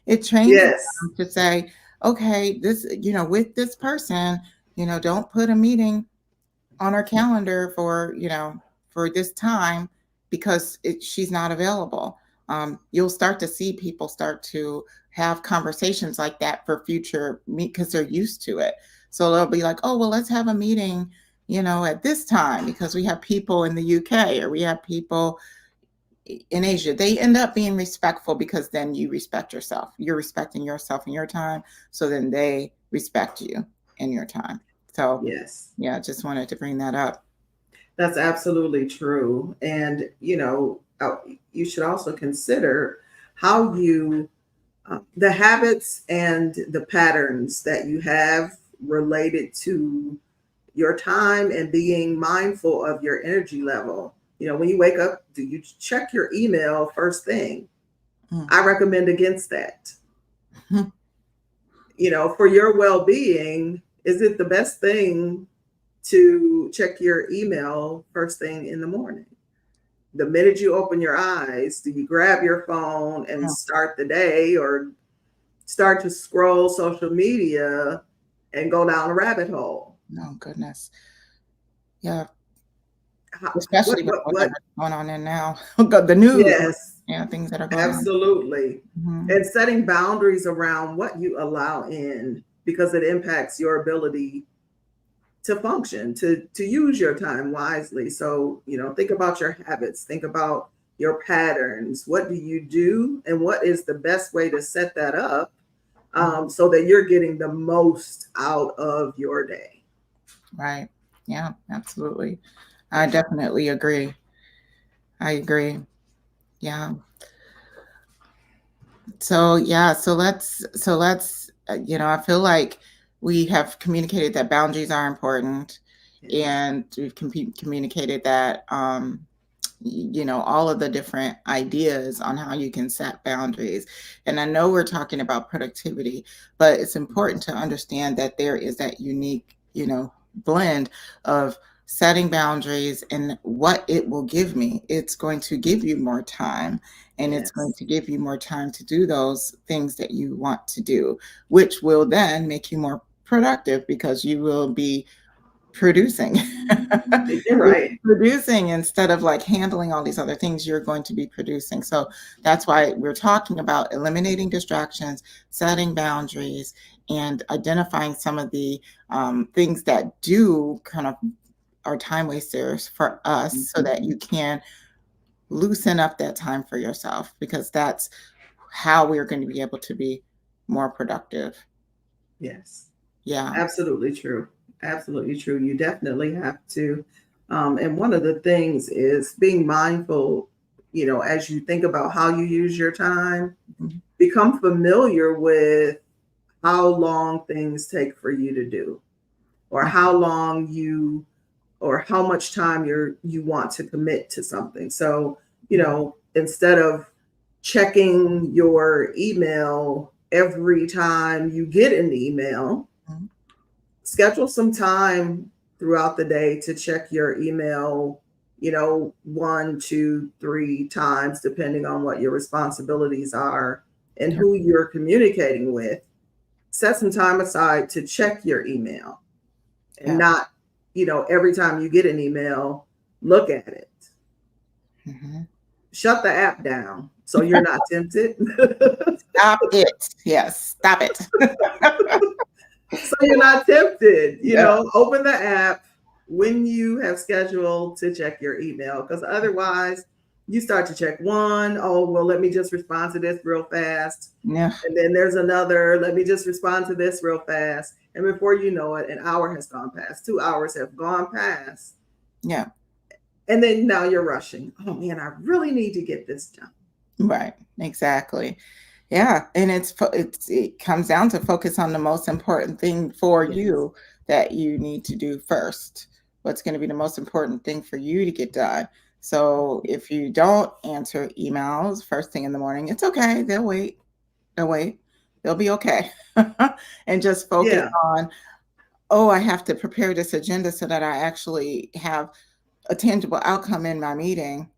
Speaker 1: It trains
Speaker 2: Yes.
Speaker 1: them to say, okay, this, with this person, don't put a meeting on our calendar for this time because she's not available. You'll start to see people start to have conversations like that for future meet because they're used to it. So they'll be like, oh, well, let's have a meeting, at this time because we have people in the UK or we have people in Asia. They end up being respectful because then you respect yourself. You're respecting yourself and your time. So then they respect you and your time. So
Speaker 2: Yes.
Speaker 1: yeah, I just wanted to bring that up.
Speaker 2: That's absolutely true. And, you should also consider how the habits and the patterns that you have related to your time and being mindful of your energy level. When you wake up, do you check your email first thing? I recommend against that. For your well-being, is it the best thing to check your email first thing in the morning? The minute you open your eyes, do you grab your phone and start the day or start to scroll social media and go down a rabbit hole?
Speaker 1: Oh, goodness. Yeah.
Speaker 2: How,
Speaker 1: Especially with
Speaker 2: what?
Speaker 1: what's going on in now. The news,
Speaker 2: Yes,
Speaker 1: things that are going on.
Speaker 2: absolutely.
Speaker 1: Mhm.
Speaker 2: And setting boundaries around what you allow in because it impacts your ability to function, to use your time wisely. So, think about your habits, think about your patterns. What do you do? And what is the best way to set that up so that you're getting the most out of your day?
Speaker 1: Right. Yeah, absolutely. I definitely agree. I agree. Yeah. So yeah, so let's I feel like we have communicated that boundaries are important,
Speaker 2: Yes.
Speaker 1: and we've communicated that all of the different ideas on how you can set boundaries. And I know we're talking about productivity, but it's important to understand that there is that unique, blend of setting boundaries and what it will give me. It's going to give you more time, and it's going
Speaker 2: Yes.
Speaker 1: to give you more time to do those things that you want to do, which will then make you more productive because you will be producing.
Speaker 2: You're
Speaker 1: You're
Speaker 2: right.
Speaker 1: producing instead of like handling all these other things, you're going to be producing. So that's why we're talking about eliminating distractions, setting boundaries, and identifying some of the things that do kind of are time wasters for us so that you can loosen up that time for yourself, because that's how we're going to be able to be more productive.
Speaker 2: Yes.
Speaker 1: Yeah.
Speaker 2: Absolutely true. Absolutely true. You definitely have to. And one of the things is being mindful, as you think about how you use your time,
Speaker 1: Mhm.
Speaker 2: become familiar with how long things take for you to do, or how long or how much time you want to commit to something. So, instead of checking your email every time you get an email,
Speaker 1: Mhm.
Speaker 2: schedule some time throughout the day to check your email, 1, 2, 3 times, depending on what your responsibilities are and
Speaker 1: Yeah.
Speaker 2: who you're communicating with. Set some time aside to check your email and
Speaker 1: Yeah.
Speaker 2: not, every time you get an email, look at it.
Speaker 1: Mhm.
Speaker 2: Shut the app down so you're not tempted.
Speaker 1: Stop it. Yes, stop it.
Speaker 2: So you're not tempted,
Speaker 1: Yeah.
Speaker 2: open the app when you have scheduled to check your email, because otherwise you start to check one. Oh, well, let me just respond to this real fast.
Speaker 1: Yeah.
Speaker 2: And then there's another, let me just respond to this real fast. And before you know it, an hour has gone past, 2 hours have gone past.
Speaker 1: Yeah.
Speaker 2: And then now you're rushing. Oh man, I really need to get this done.
Speaker 1: Right. Exactly. Yeah. And it comes down to focus on the most important thing for
Speaker 2: Yes.
Speaker 1: you that you need to do first. What's going to be the most important thing for you to get done? So if you don't answer emails first thing in the morning, it's okay. They'll wait. They'll wait. They'll be okay. And just focus
Speaker 2: Yeah.
Speaker 1: on, oh, I have to prepare this agenda so that I actually have a tangible outcome in my meeting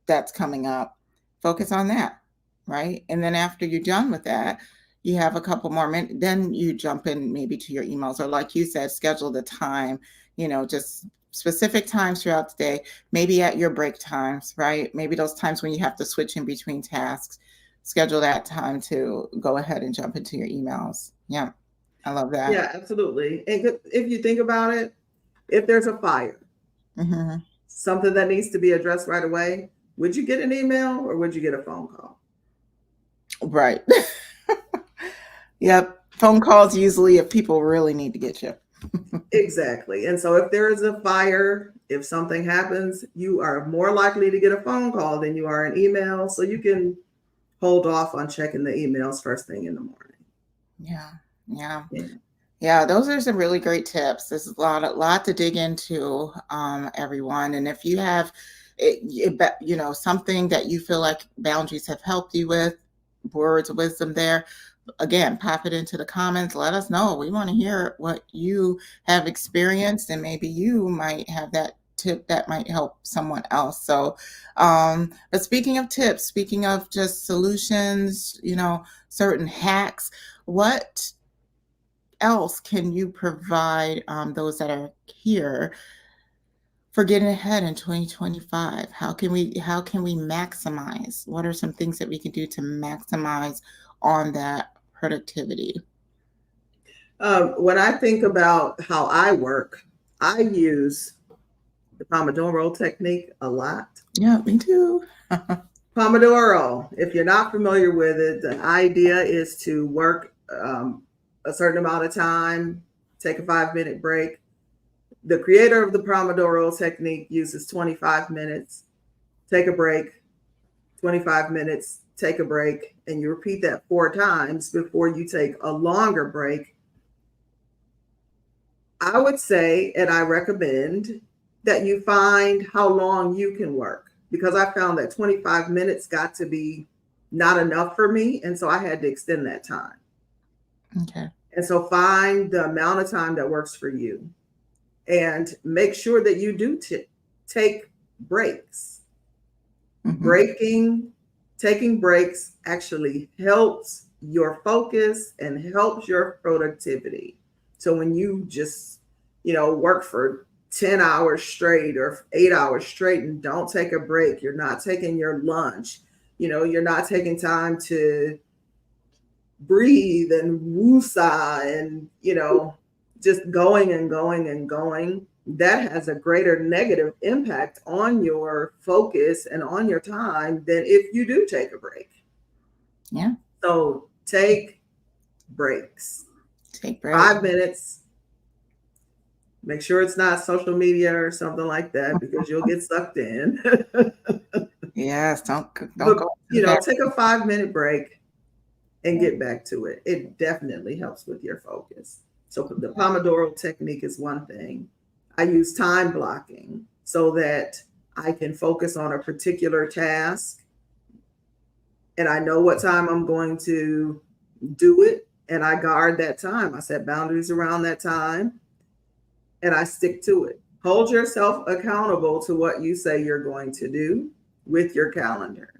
Speaker 1: that's coming up. Focus on that, right? And then after you're done with that, you have a couple more minutes, then you jump in maybe to your emails, or like you said, schedule the time, just specific times throughout the day, maybe at your break times, right? Maybe those times when you have to switch in between tasks, schedule that time to go ahead and jump into your emails. Yeah, I love that.
Speaker 2: Yeah, absolutely. And if you think about it, if there's a fire,
Speaker 1: Hmm.
Speaker 2: something that needs to be addressed right away, would you get an email or would you get a phone call?
Speaker 1: Right. Yep. Phone calls usually if people really need to get you.
Speaker 2: Exactly. And so if there is a fire, if something happens, you are more likely to get a phone call than you are an email. So you can hold off on checking the emails first thing in the morning.
Speaker 1: Yeah. Yeah.
Speaker 2: Yeah.
Speaker 1: Yeah, those are some really great tips. There's a lot to dig into, everyone. And if you have, something that you feel like boundaries have helped you with, words of wisdom there, again, pop it into the comments. Let us know. We want to hear what you have experienced, and maybe you might have that tip that might help someone else. So, but speaking of tips, speaking of just solutions, certain hacks, what else can you provide those that are here for getting ahead in 2025? How can we maximize? What are some things that we can do to maximize on that productivity?
Speaker 2: When I think about how I work, I use the Pomodoro technique a lot.
Speaker 1: Yeah, me too.
Speaker 2: Pomodoro, if you're not familiar with it, the idea is to work a certain amount of time, take a 5-minute break. The creator of the Pomodoro technique uses 25 minutes, take a break, 25 minutes, take a break, and you repeat that 4 times before you take a longer break. I would say, and I recommend, that you find how long you can work, because I found that 25 minutes got to be not enough for me. And so I had to extend that time.
Speaker 1: Okay.
Speaker 2: And so find the amount of time that works for you and make sure that you do take breaks.
Speaker 1: Mhm.
Speaker 2: Taking breaks actually helps your focus and helps your productivity. So when you just, work for 10 hours straight or 8 hours straight and don't take a break, you're not taking your lunch, you're not taking time to breathe and woosah and, just going and going and going, that has a greater negative impact on your focus and on your time than if you do take a break.
Speaker 1: Yeah.
Speaker 2: So take breaks.
Speaker 1: Take breaks.
Speaker 2: 5 minutes. Make sure it's not social media or something like that, because you'll get sucked in.
Speaker 1: Yes. Don't
Speaker 2: But,
Speaker 1: go too fast.
Speaker 2: take a 5-minute break and get back to it. It definitely helps with your focus. So the Pomodoro technique is one thing. I use time blocking so that I can focus on a particular task and I know what time I'm going to do it, and I guard that time. I set boundaries around that time and I stick to it. Hold yourself accountable to what you say you're going to do with your calendar.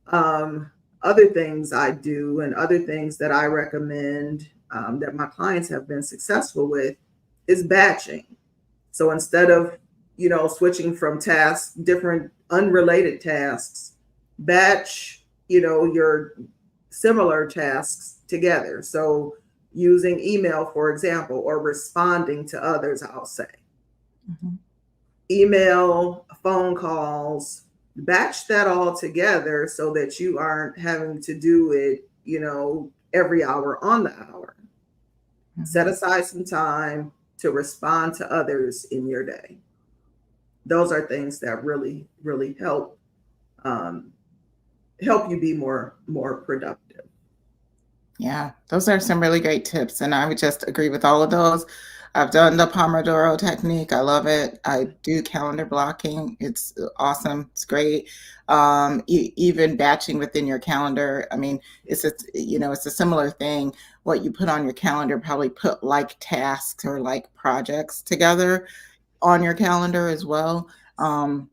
Speaker 2: Other things I do and other things that I recommend that my clients have been successful with is batching. So instead of switching from tasks, different unrelated tasks, batch, your similar tasks together. So using email, for example, or responding to others, I'll say.
Speaker 1: Mhm.
Speaker 2: Email, phone calls, batch that all together so that you aren't having to do it, every hour on the hour. Set
Speaker 1: Mhm.
Speaker 2: aside some time to respond to others in your day. Those are things that really, really um, help you be more productive.
Speaker 1: Yeah, those are some really great tips, and I would just agree with all of those. I've done the Pomodoro technique. I love it. I do calendar blocking. It's awesome. It's great. Even batching within your calendar. I mean, it's a similar thing. What you put on your calendar, probably put like tasks or like projects together on your calendar as well. Um,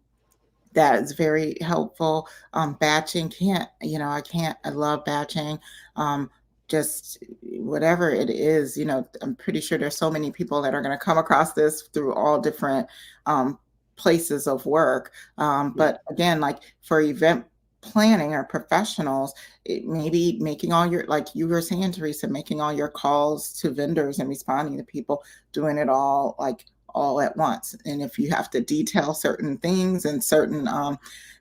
Speaker 1: that is very helpful. Batching I love batching. Um, just whatever it is, I'm pretty sure there's so many people that are going to come across this through all different um, places of work.
Speaker 2: Yeah.
Speaker 1: But again, like for event planning or professionals, it maybe making all your, like you were saying, Teresa, making all your calls to vendors and responding to people, doing it all at once. And if you have to detail certain things and certain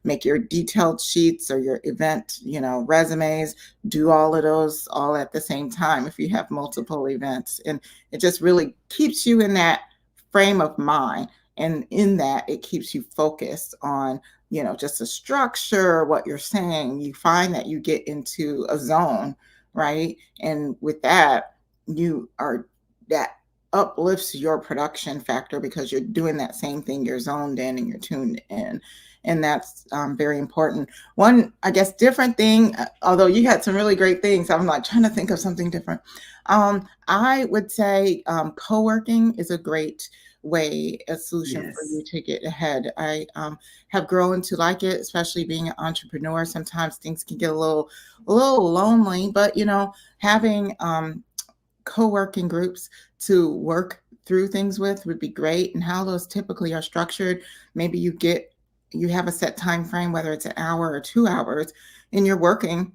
Speaker 1: make your detailed sheets or your event, resumes, do all of those all at the same time if you have multiple events. And it just really keeps you in that frame of mind. And in that, it keeps you focused on, just the structure, what you're saying. You find that you get into a zone, right? And with that, that uplifts your production factor because you're doing that same thing. You're zoned in and you're tuned in. And that's very important. One, I guess, different thing, although you had some really great things, I'm like trying to think of something different. I would say co-working is a great a solution for you
Speaker 2: Yes.
Speaker 1: to get ahead. I have grown to like it, especially being an entrepreneur. Sometimes things can get a little lonely, but having co-working groups to work through things with would be great. And how those typically are structured, maybe you have a set time frame, whether it's an hour or 2 hours, and you're working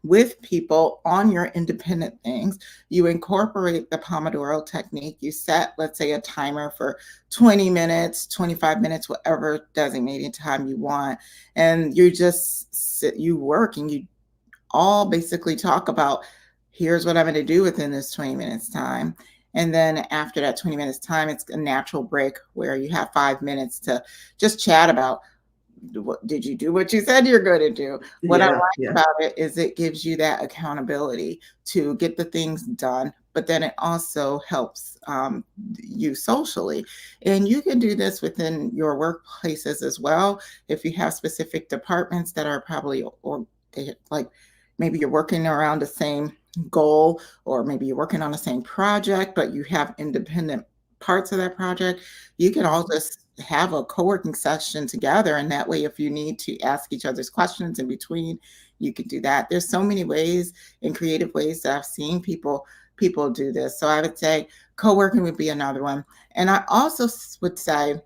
Speaker 1: with people on your independent things. You incorporate the Pomodoro technique. You set, let's say, a timer for 20 minutes, 25 minutes, whatever designated time you want. And you just you work and you all basically talk about, here's what I'm going to do within this 20 minutes time. And then after that 20 minutes time, it's a natural break where you have 5 minutes to just chat about, what did you do what you said you're going to do. What I
Speaker 2: Yeah.
Speaker 1: like
Speaker 2: Yeah.
Speaker 1: about it is it gives you that accountability to get the things done, but then it also helps you socially. And you can do this within your workplaces as well. If you have specific departments that are probably, or they, like maybe you're working around the same goal, or maybe you're working on the same project, but you have independent parts of that project, you can all just have a co-working session together. And that way, if you need to ask each other's questions in between, you can do that. There's so many ways and creative ways that I've seen people do this. So I would say co-working would be another one. And I also would say,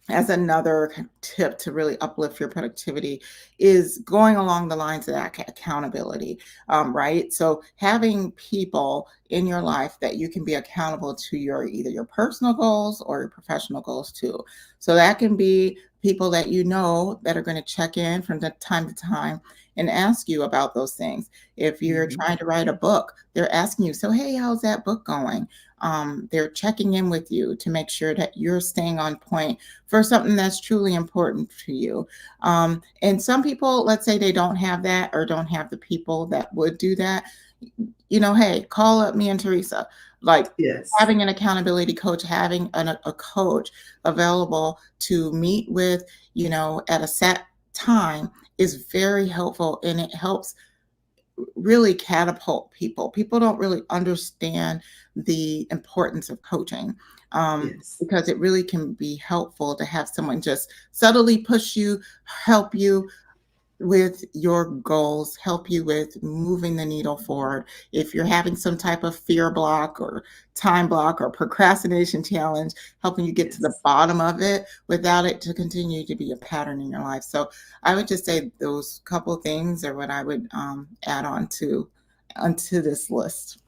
Speaker 1: as another tip to really uplift your productivity, is going along the lines of that accountability, right? So having people in your life that you can be accountable to, either your personal goals or your professional goals too. So that can be people that that are going to check in from time to time and ask you about those things. If you're
Speaker 2: Mhm.
Speaker 1: trying to write a book, they're asking you, so hey, how's that book going? They're checking in with you to make sure that you're staying on point for something that's truly important to you. And some people, let's say they don't have that, or don't have the people that would do that. Hey, call up me and Teresa. Like,
Speaker 2: Yes.
Speaker 1: having an accountability coach, having a coach available to meet with, at a set time, is very helpful, and it helps really catapult people. People don't really understand the importance of coaching,
Speaker 2: Yes.
Speaker 1: because it really can be helpful to have someone just subtly push you, help you, with your goals, help you with moving the needle forward. If you're having some type of fear block or time block or procrastination challenge, helping you get to the
Speaker 2: Yes.
Speaker 1: bottom of it without it to continue to be a pattern in your life. So I would just say those couple things are what I would add on to onto this list.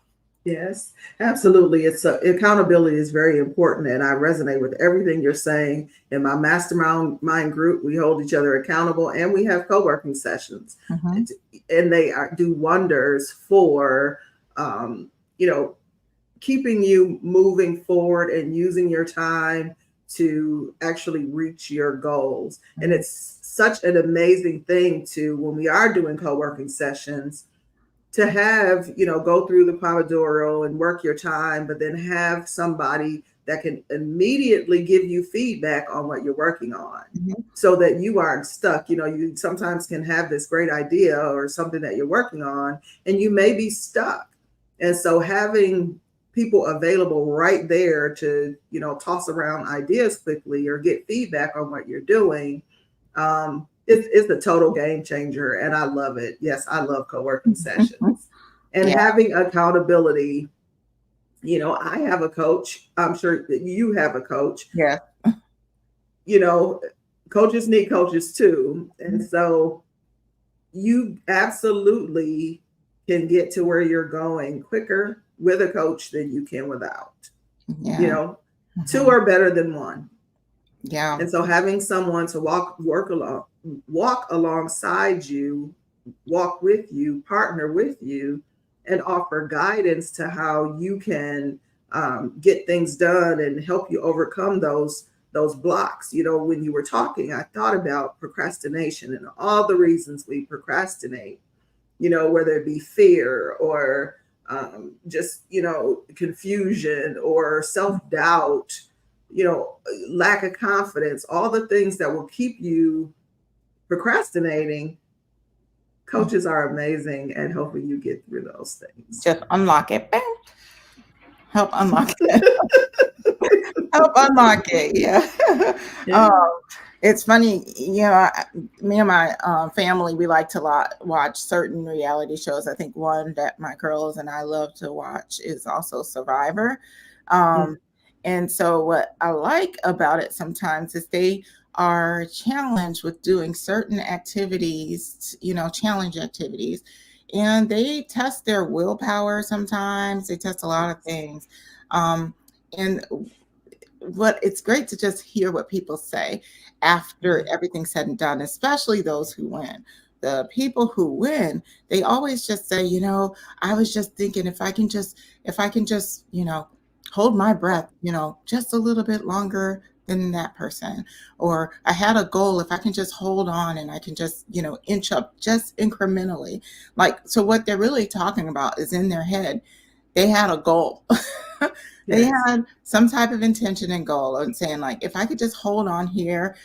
Speaker 2: Yes, absolutely. It's accountability is very important, and I resonate with everything you're saying. In my mastermind mind group, we hold each other accountable, and we have co-working sessions,
Speaker 1: Mm-hmm.
Speaker 2: and, and they do wonders for, um, you know, keeping you moving forward and using your time to actually reach your goals. And it's such an amazing thing to, when we are doing co-working sessions, to have, go through the Pomodoro and work your time, but then have somebody that can immediately give you feedback on what you're working on
Speaker 1: Mm-hmm.
Speaker 2: so that you aren't stuck. You sometimes can have this great idea or something that you're working on and you may be stuck. And so having people available right there to, toss around ideas quickly or get feedback on what you're doing, it's a total game changer, and I love it. Yes, I love co-working
Speaker 1: Mm-hmm.
Speaker 2: sessions and
Speaker 1: Yeah.
Speaker 2: having accountability. I have a coach. I'm sure that you have a coach.
Speaker 1: Yeah.
Speaker 2: You know, Coaches need coaches too, and so you absolutely can get to where you're going quicker with a coach than you can without. You
Speaker 1: Yeah.
Speaker 2: know, two
Speaker 1: Mm-hmm.
Speaker 2: are better than one.
Speaker 1: Yeah.
Speaker 2: And so having someone to walk alongside you, walk with you, partner with you, and offer guidance to how you can get things done and help you overcome those blocks. When you were talking, I thought about procrastination and all the reasons we procrastinate. Whether it be fear or just confusion or self doubt, lack of confidence, all the things that will keep you procrastinating. Coaches are amazing at helping you get through those things.
Speaker 1: Just unlock it. Bang. Help unlock it. Help unlock it. Yeah.
Speaker 2: Yeah.
Speaker 1: um, it's funny, me and my family, we like to watch certain reality shows. I think one that my girls and I love to watch is also Survivor.
Speaker 2: Mm.
Speaker 1: Um, and so, what I like about it sometimes is they are challenged with doing certain activities, challenge activities, and they test their willpower sometimes. They test a lot of things. And what it's great to just hear what people say after everything's said and done, especially those who win. The people who win, they always just say, I was just thinking if I can just, hold my breath, just a little bit longer than that person. Or I had a goal, if I can just hold on and I can just, inch up just incrementally. Like, so what they're really talking about is in their head, they had a goal. They
Speaker 2: Yes.
Speaker 1: had some type of intention and goal and saying, like, if I could just hold on here,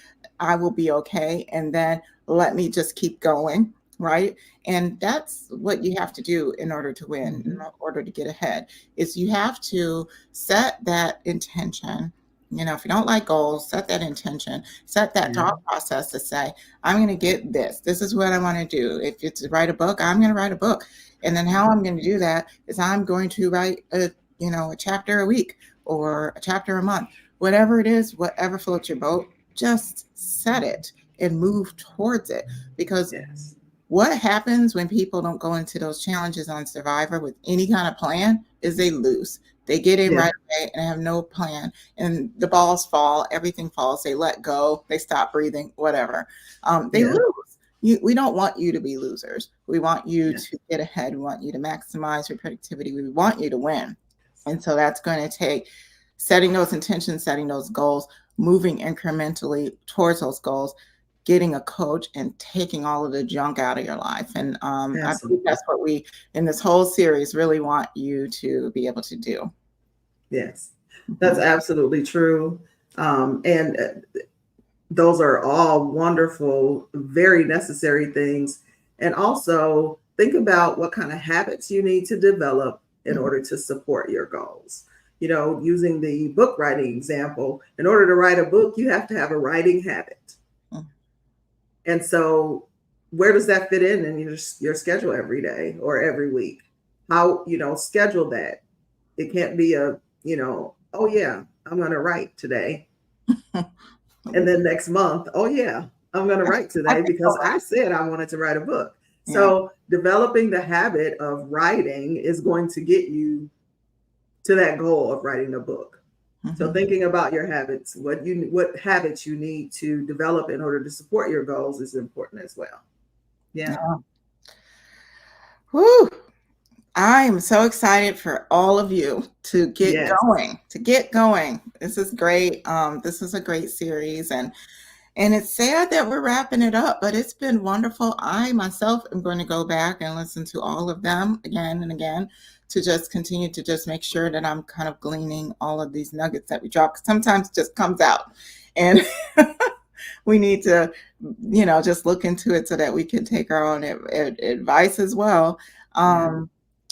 Speaker 1: I will be okay. And then let me just keep going. Right. And that's what you have to do in order to win, in
Speaker 2: Mhm.
Speaker 1: order to get ahead, is you have to set that intention. If you don't like goals, set that intention, set that
Speaker 2: Yeah.
Speaker 1: thought process to say, I'm going to get this. This is what I want to do. If it's to write a book, I'm going to write a book. And then how I'm going to do that is I'm going to write a chapter a week or a chapter a month, whatever it is, whatever floats your boat, just set it and move towards it. Because
Speaker 2: Yes.
Speaker 1: what happens when people don't go into those challenges on Survivor with any kind of plan is they lose. They get in
Speaker 2: Yeah.
Speaker 1: right away and have no plan, and the balls fall, everything falls. They let go, they stop breathing, whatever. They
Speaker 2: Yeah.
Speaker 1: lose. We don't want you to be losers. We want you
Speaker 2: Yeah.
Speaker 1: to get ahead. We want you to maximize your productivity. We want you to win. And so that's going to take setting those intentions, setting those goals, moving incrementally towards those goals, getting a coach, and taking all of the junk out of your life. And I believe
Speaker 2: Absolutely.
Speaker 1: that's what we, in this whole series, really want you to be able to do.
Speaker 2: Yes. That's
Speaker 1: Mhm.
Speaker 2: absolutely true. And those are all wonderful, very necessary things. And also think about what kind of habits you need to develop in
Speaker 1: Mhm.
Speaker 2: order to support your goals. Using the book writing example, in order to write a book, you have to have a writing habit.
Speaker 1: Mhm.
Speaker 2: And so where does that fit in your schedule every day or every week? How, schedule that. It can't be oh yeah, I'm going to write today. And then next month, oh yeah, I'm going to write
Speaker 1: I
Speaker 2: today
Speaker 1: think
Speaker 2: because
Speaker 1: so.
Speaker 2: I said I wanted to write a book.
Speaker 1: Yeah.
Speaker 2: So developing the habit of writing is going to get you to that goal of writing a book. So
Speaker 1: Mhm.
Speaker 2: thinking about your habits, what habits you need to develop in order to support your goals is important as well. Yeah.
Speaker 1: Yeah. Woo. I'm so excited for all of you to get
Speaker 2: Yes.
Speaker 1: going, to get going. This is great. This is a great series, and it's sad that we're wrapping it up, but it's been wonderful. I myself am going to go back and listen to all of them again and again to just continue to just make sure that I'm kind of gleaning all of these nuggets that we drop. 'Cause sometimes it just comes out, and we need to, just look into it so that we can take our own advice as well.
Speaker 2: Yeah.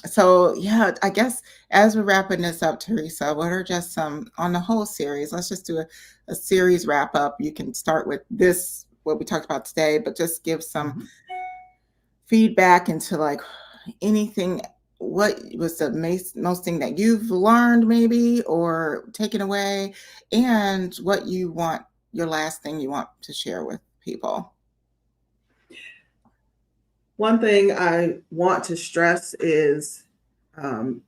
Speaker 1: So yeah, I guess as we're wrapping this up, Teresa, what are just some on the whole series? Let's just do a series wrap up. You can start with this, what we talked about today, but just give some
Speaker 2: Mhm.
Speaker 1: feedback into like anything. What was the most thing that you've learned, maybe, or taken away, and what you want, your last thing you want to share with people?
Speaker 2: One thing I want to stress is, um,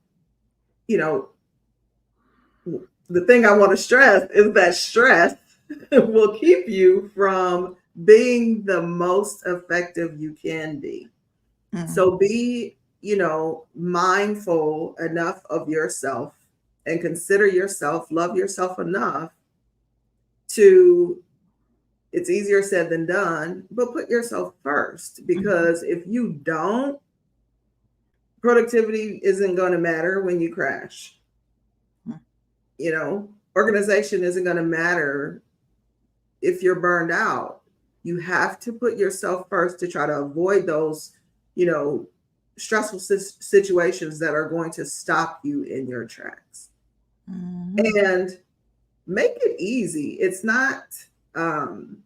Speaker 2: you know, the thing I want to stress is that stress will keep you from being the most effective you can be.
Speaker 1: Mm,
Speaker 2: So be, mindful enough of yourself and consider yourself, love yourself enough to, it's easier said than done, but put yourself first.
Speaker 1: mhm,
Speaker 2: Because if you don't, productivity isn't going to matter when you crash.
Speaker 1: mm,
Speaker 2: Organization isn't going to matter if you're burned out. You have to put yourself first to try to avoid those, you know, stressful situations that are going to stop you in your tracks.
Speaker 1: mhm,
Speaker 2: And make it easy. It's not um,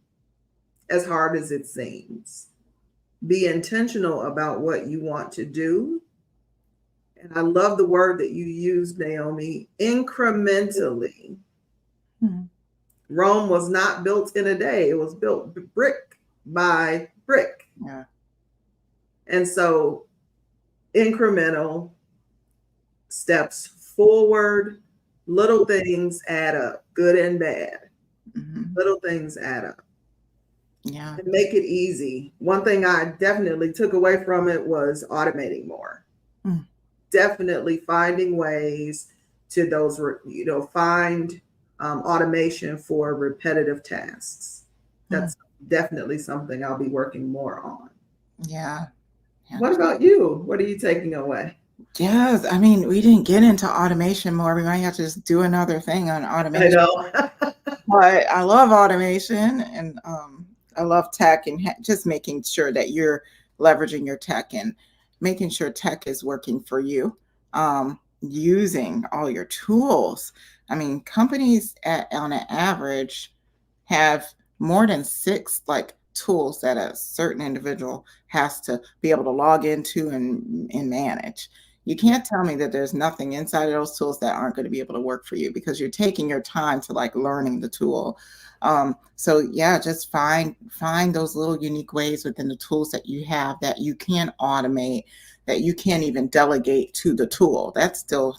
Speaker 2: as hard as it seems. Be intentional about what you want to do. And I love the word that you used, Naomi, incrementally.
Speaker 1: mhm.
Speaker 2: Rome was not built in a day, it was built brick by brick.
Speaker 1: Yeah.
Speaker 2: And so, incremental steps forward, little things add up, good and bad.
Speaker 1: Mhm.
Speaker 2: Little things add up.
Speaker 1: Yeah.
Speaker 2: And make it easy. One thing I definitely took away from it was automating more.
Speaker 1: Mm,
Speaker 2: Definitely finding ways to find automation for repetitive tasks.
Speaker 1: mm.
Speaker 2: That's definitely something I'll be working more on.
Speaker 1: Yeah. Yeah.
Speaker 2: What about you? What are you taking away?
Speaker 1: Yes, I mean, we didn't get into automation more. We might have to just do another thing on
Speaker 2: I
Speaker 1: automation.
Speaker 2: know.
Speaker 1: But I love automation, and I love tech, and just making sure that you're leveraging your tech and making sure tech is working for you, using all your tools. I mean, companies on an average have more than six like tools that a certain individual has to be able to log into and manage. You can't tell me that there's nothing inside of those tools that aren't going to be able to work for you because you're taking your time to like learning the tool. So yeah, just find those little unique ways within the tools that you have that you can automate, that you can't even delegate to the tool. That's still,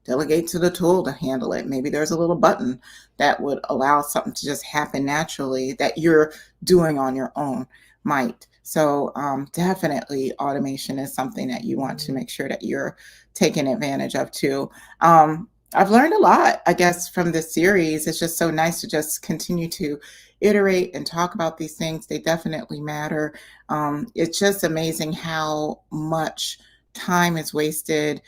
Speaker 1: delegate to the tool to handle it. Maybe there's a little button that would allow something to just happen naturally that you're doing on your own might. So definitely automation is something that you want to make sure that you're taking advantage of too. I've learned a lot, I guess, from this series. It's just so nice to just continue to iterate and talk about these things. They definitely matter. It's just amazing how much time is wasted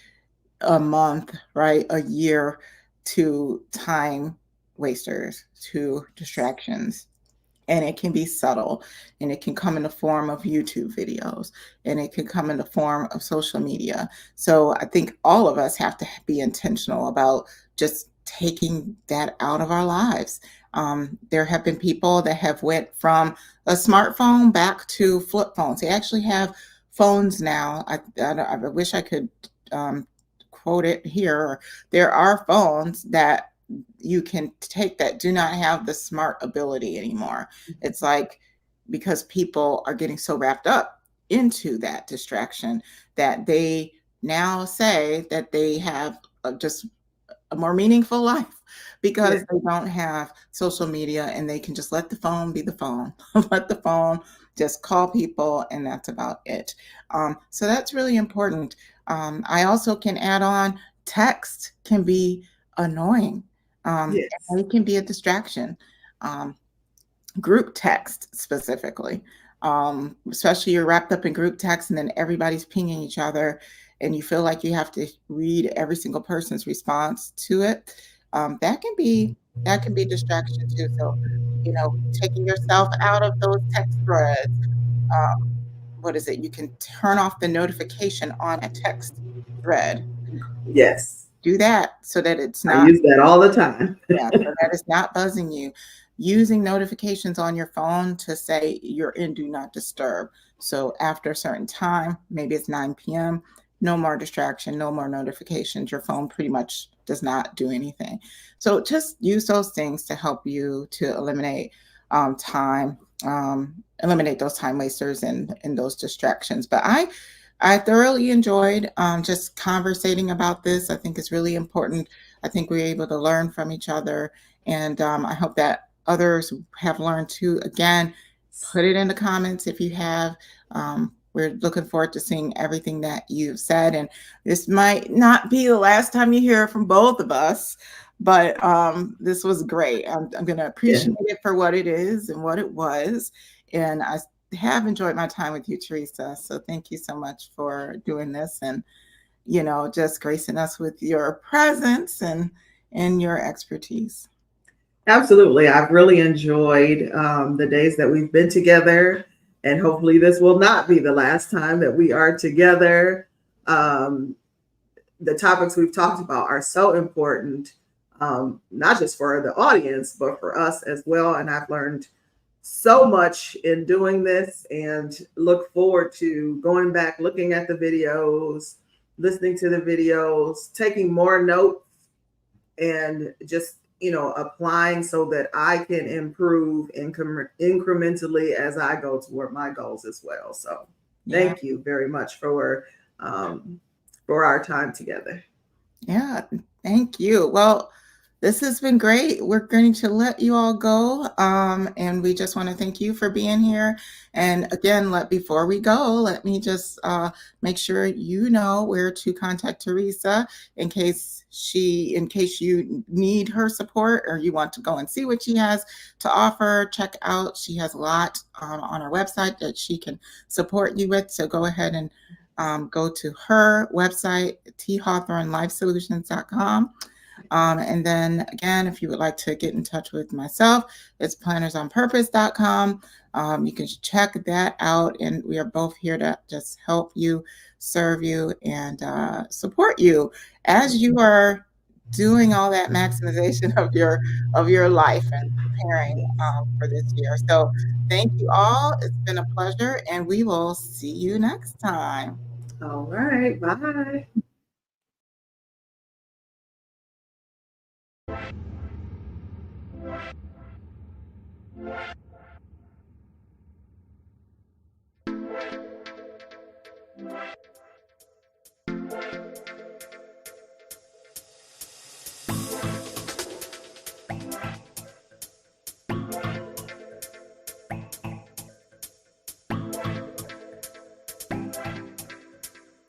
Speaker 1: a month, right? A year to time wasters, to distractions. And it can be subtle, and it can come in the form of YouTube videos, and it can come in the form of social media. So I think all of us have to be intentional about just taking that out of our lives. There have been people that have went from a smartphone back to flip phones. They actually have phones now. I wish I could quote it here. There are phones that you can take that do not have the smart ability anymore. It's like because people are getting so wrapped up into that distraction that they now say that they have just a more meaningful life
Speaker 2: Yeah.
Speaker 1: because they don't have social media and they can just let the phone be the phone, let the phone just call people, and that's about it. So that's really important. I also can add on text can be annoying.
Speaker 2: Yes.
Speaker 1: And it can be a distraction. Um, Group text specifically, especially you're wrapped up in group text and then everybody's pinging each other and you feel like you have to read every single person's response to it. That can be distraction too. So, taking yourself out of those text threads. What is it? You can turn off the notification on a text thread. You can
Speaker 2: Yes.
Speaker 1: do that so that it's
Speaker 2: I
Speaker 1: not.
Speaker 2: use that all the time.
Speaker 1: Yeah, so that is not buzzing you. Using notifications on your phone to say you're in do not disturb. So after a certain time, maybe it's 9 p.m., no more distraction, no more notifications. Your phone pretty much does not do anything. So just use those things to help you to eliminate time, eliminate those time wasters and those distractions. But I thoroughly enjoyed just conversating about this. I think it's really important. I think we're able to learn from each other. And I hope that others have learned too. Again, put it in the comments if you have. We're looking forward to seeing everything that you've said. And this might not be the last time you hear from both of us, but this was great. I'm going to
Speaker 2: Yeah.
Speaker 1: appreciate it for what it is and what it was. And I have enjoyed my time with you, Teresa. So thank you so much for doing this and, just gracing us with your presence and your expertise.
Speaker 2: Absolutely. I've really enjoyed the days that we've been together, and hopefully, this will not be the last time that we are together. Um, the topics we've talked about are so important, not just for the audience, but for us as well. And I've learned so much in doing this and look forward to going back, looking at the videos, listening to the videos, taking more notes, and just applying so that I can improve incrementally as I go toward my goals as well. So
Speaker 1: Yeah.
Speaker 2: thank you very much um, for our time together.
Speaker 1: Yeah, thank you. Well, this has been great. We're going to let you all go. And we just want to thank you for being here. And again, before we go, let me just make sure you know where to contact Teresa in case you need her support or you want to go and see what she has to offer. Check out, she has a lot on her website that she can support you with. So go ahead and go to her website, thawthornelifesolutions.com. And then again, if you would like to get in touch with myself, it's plannersonpurpose.com. You can check that out. And we are both here to just help you, serve you, and support you as you are doing all that maximization of your life and preparing for this year. So thank you all. It's been a pleasure, and we will see you next time.
Speaker 2: All right. Bye.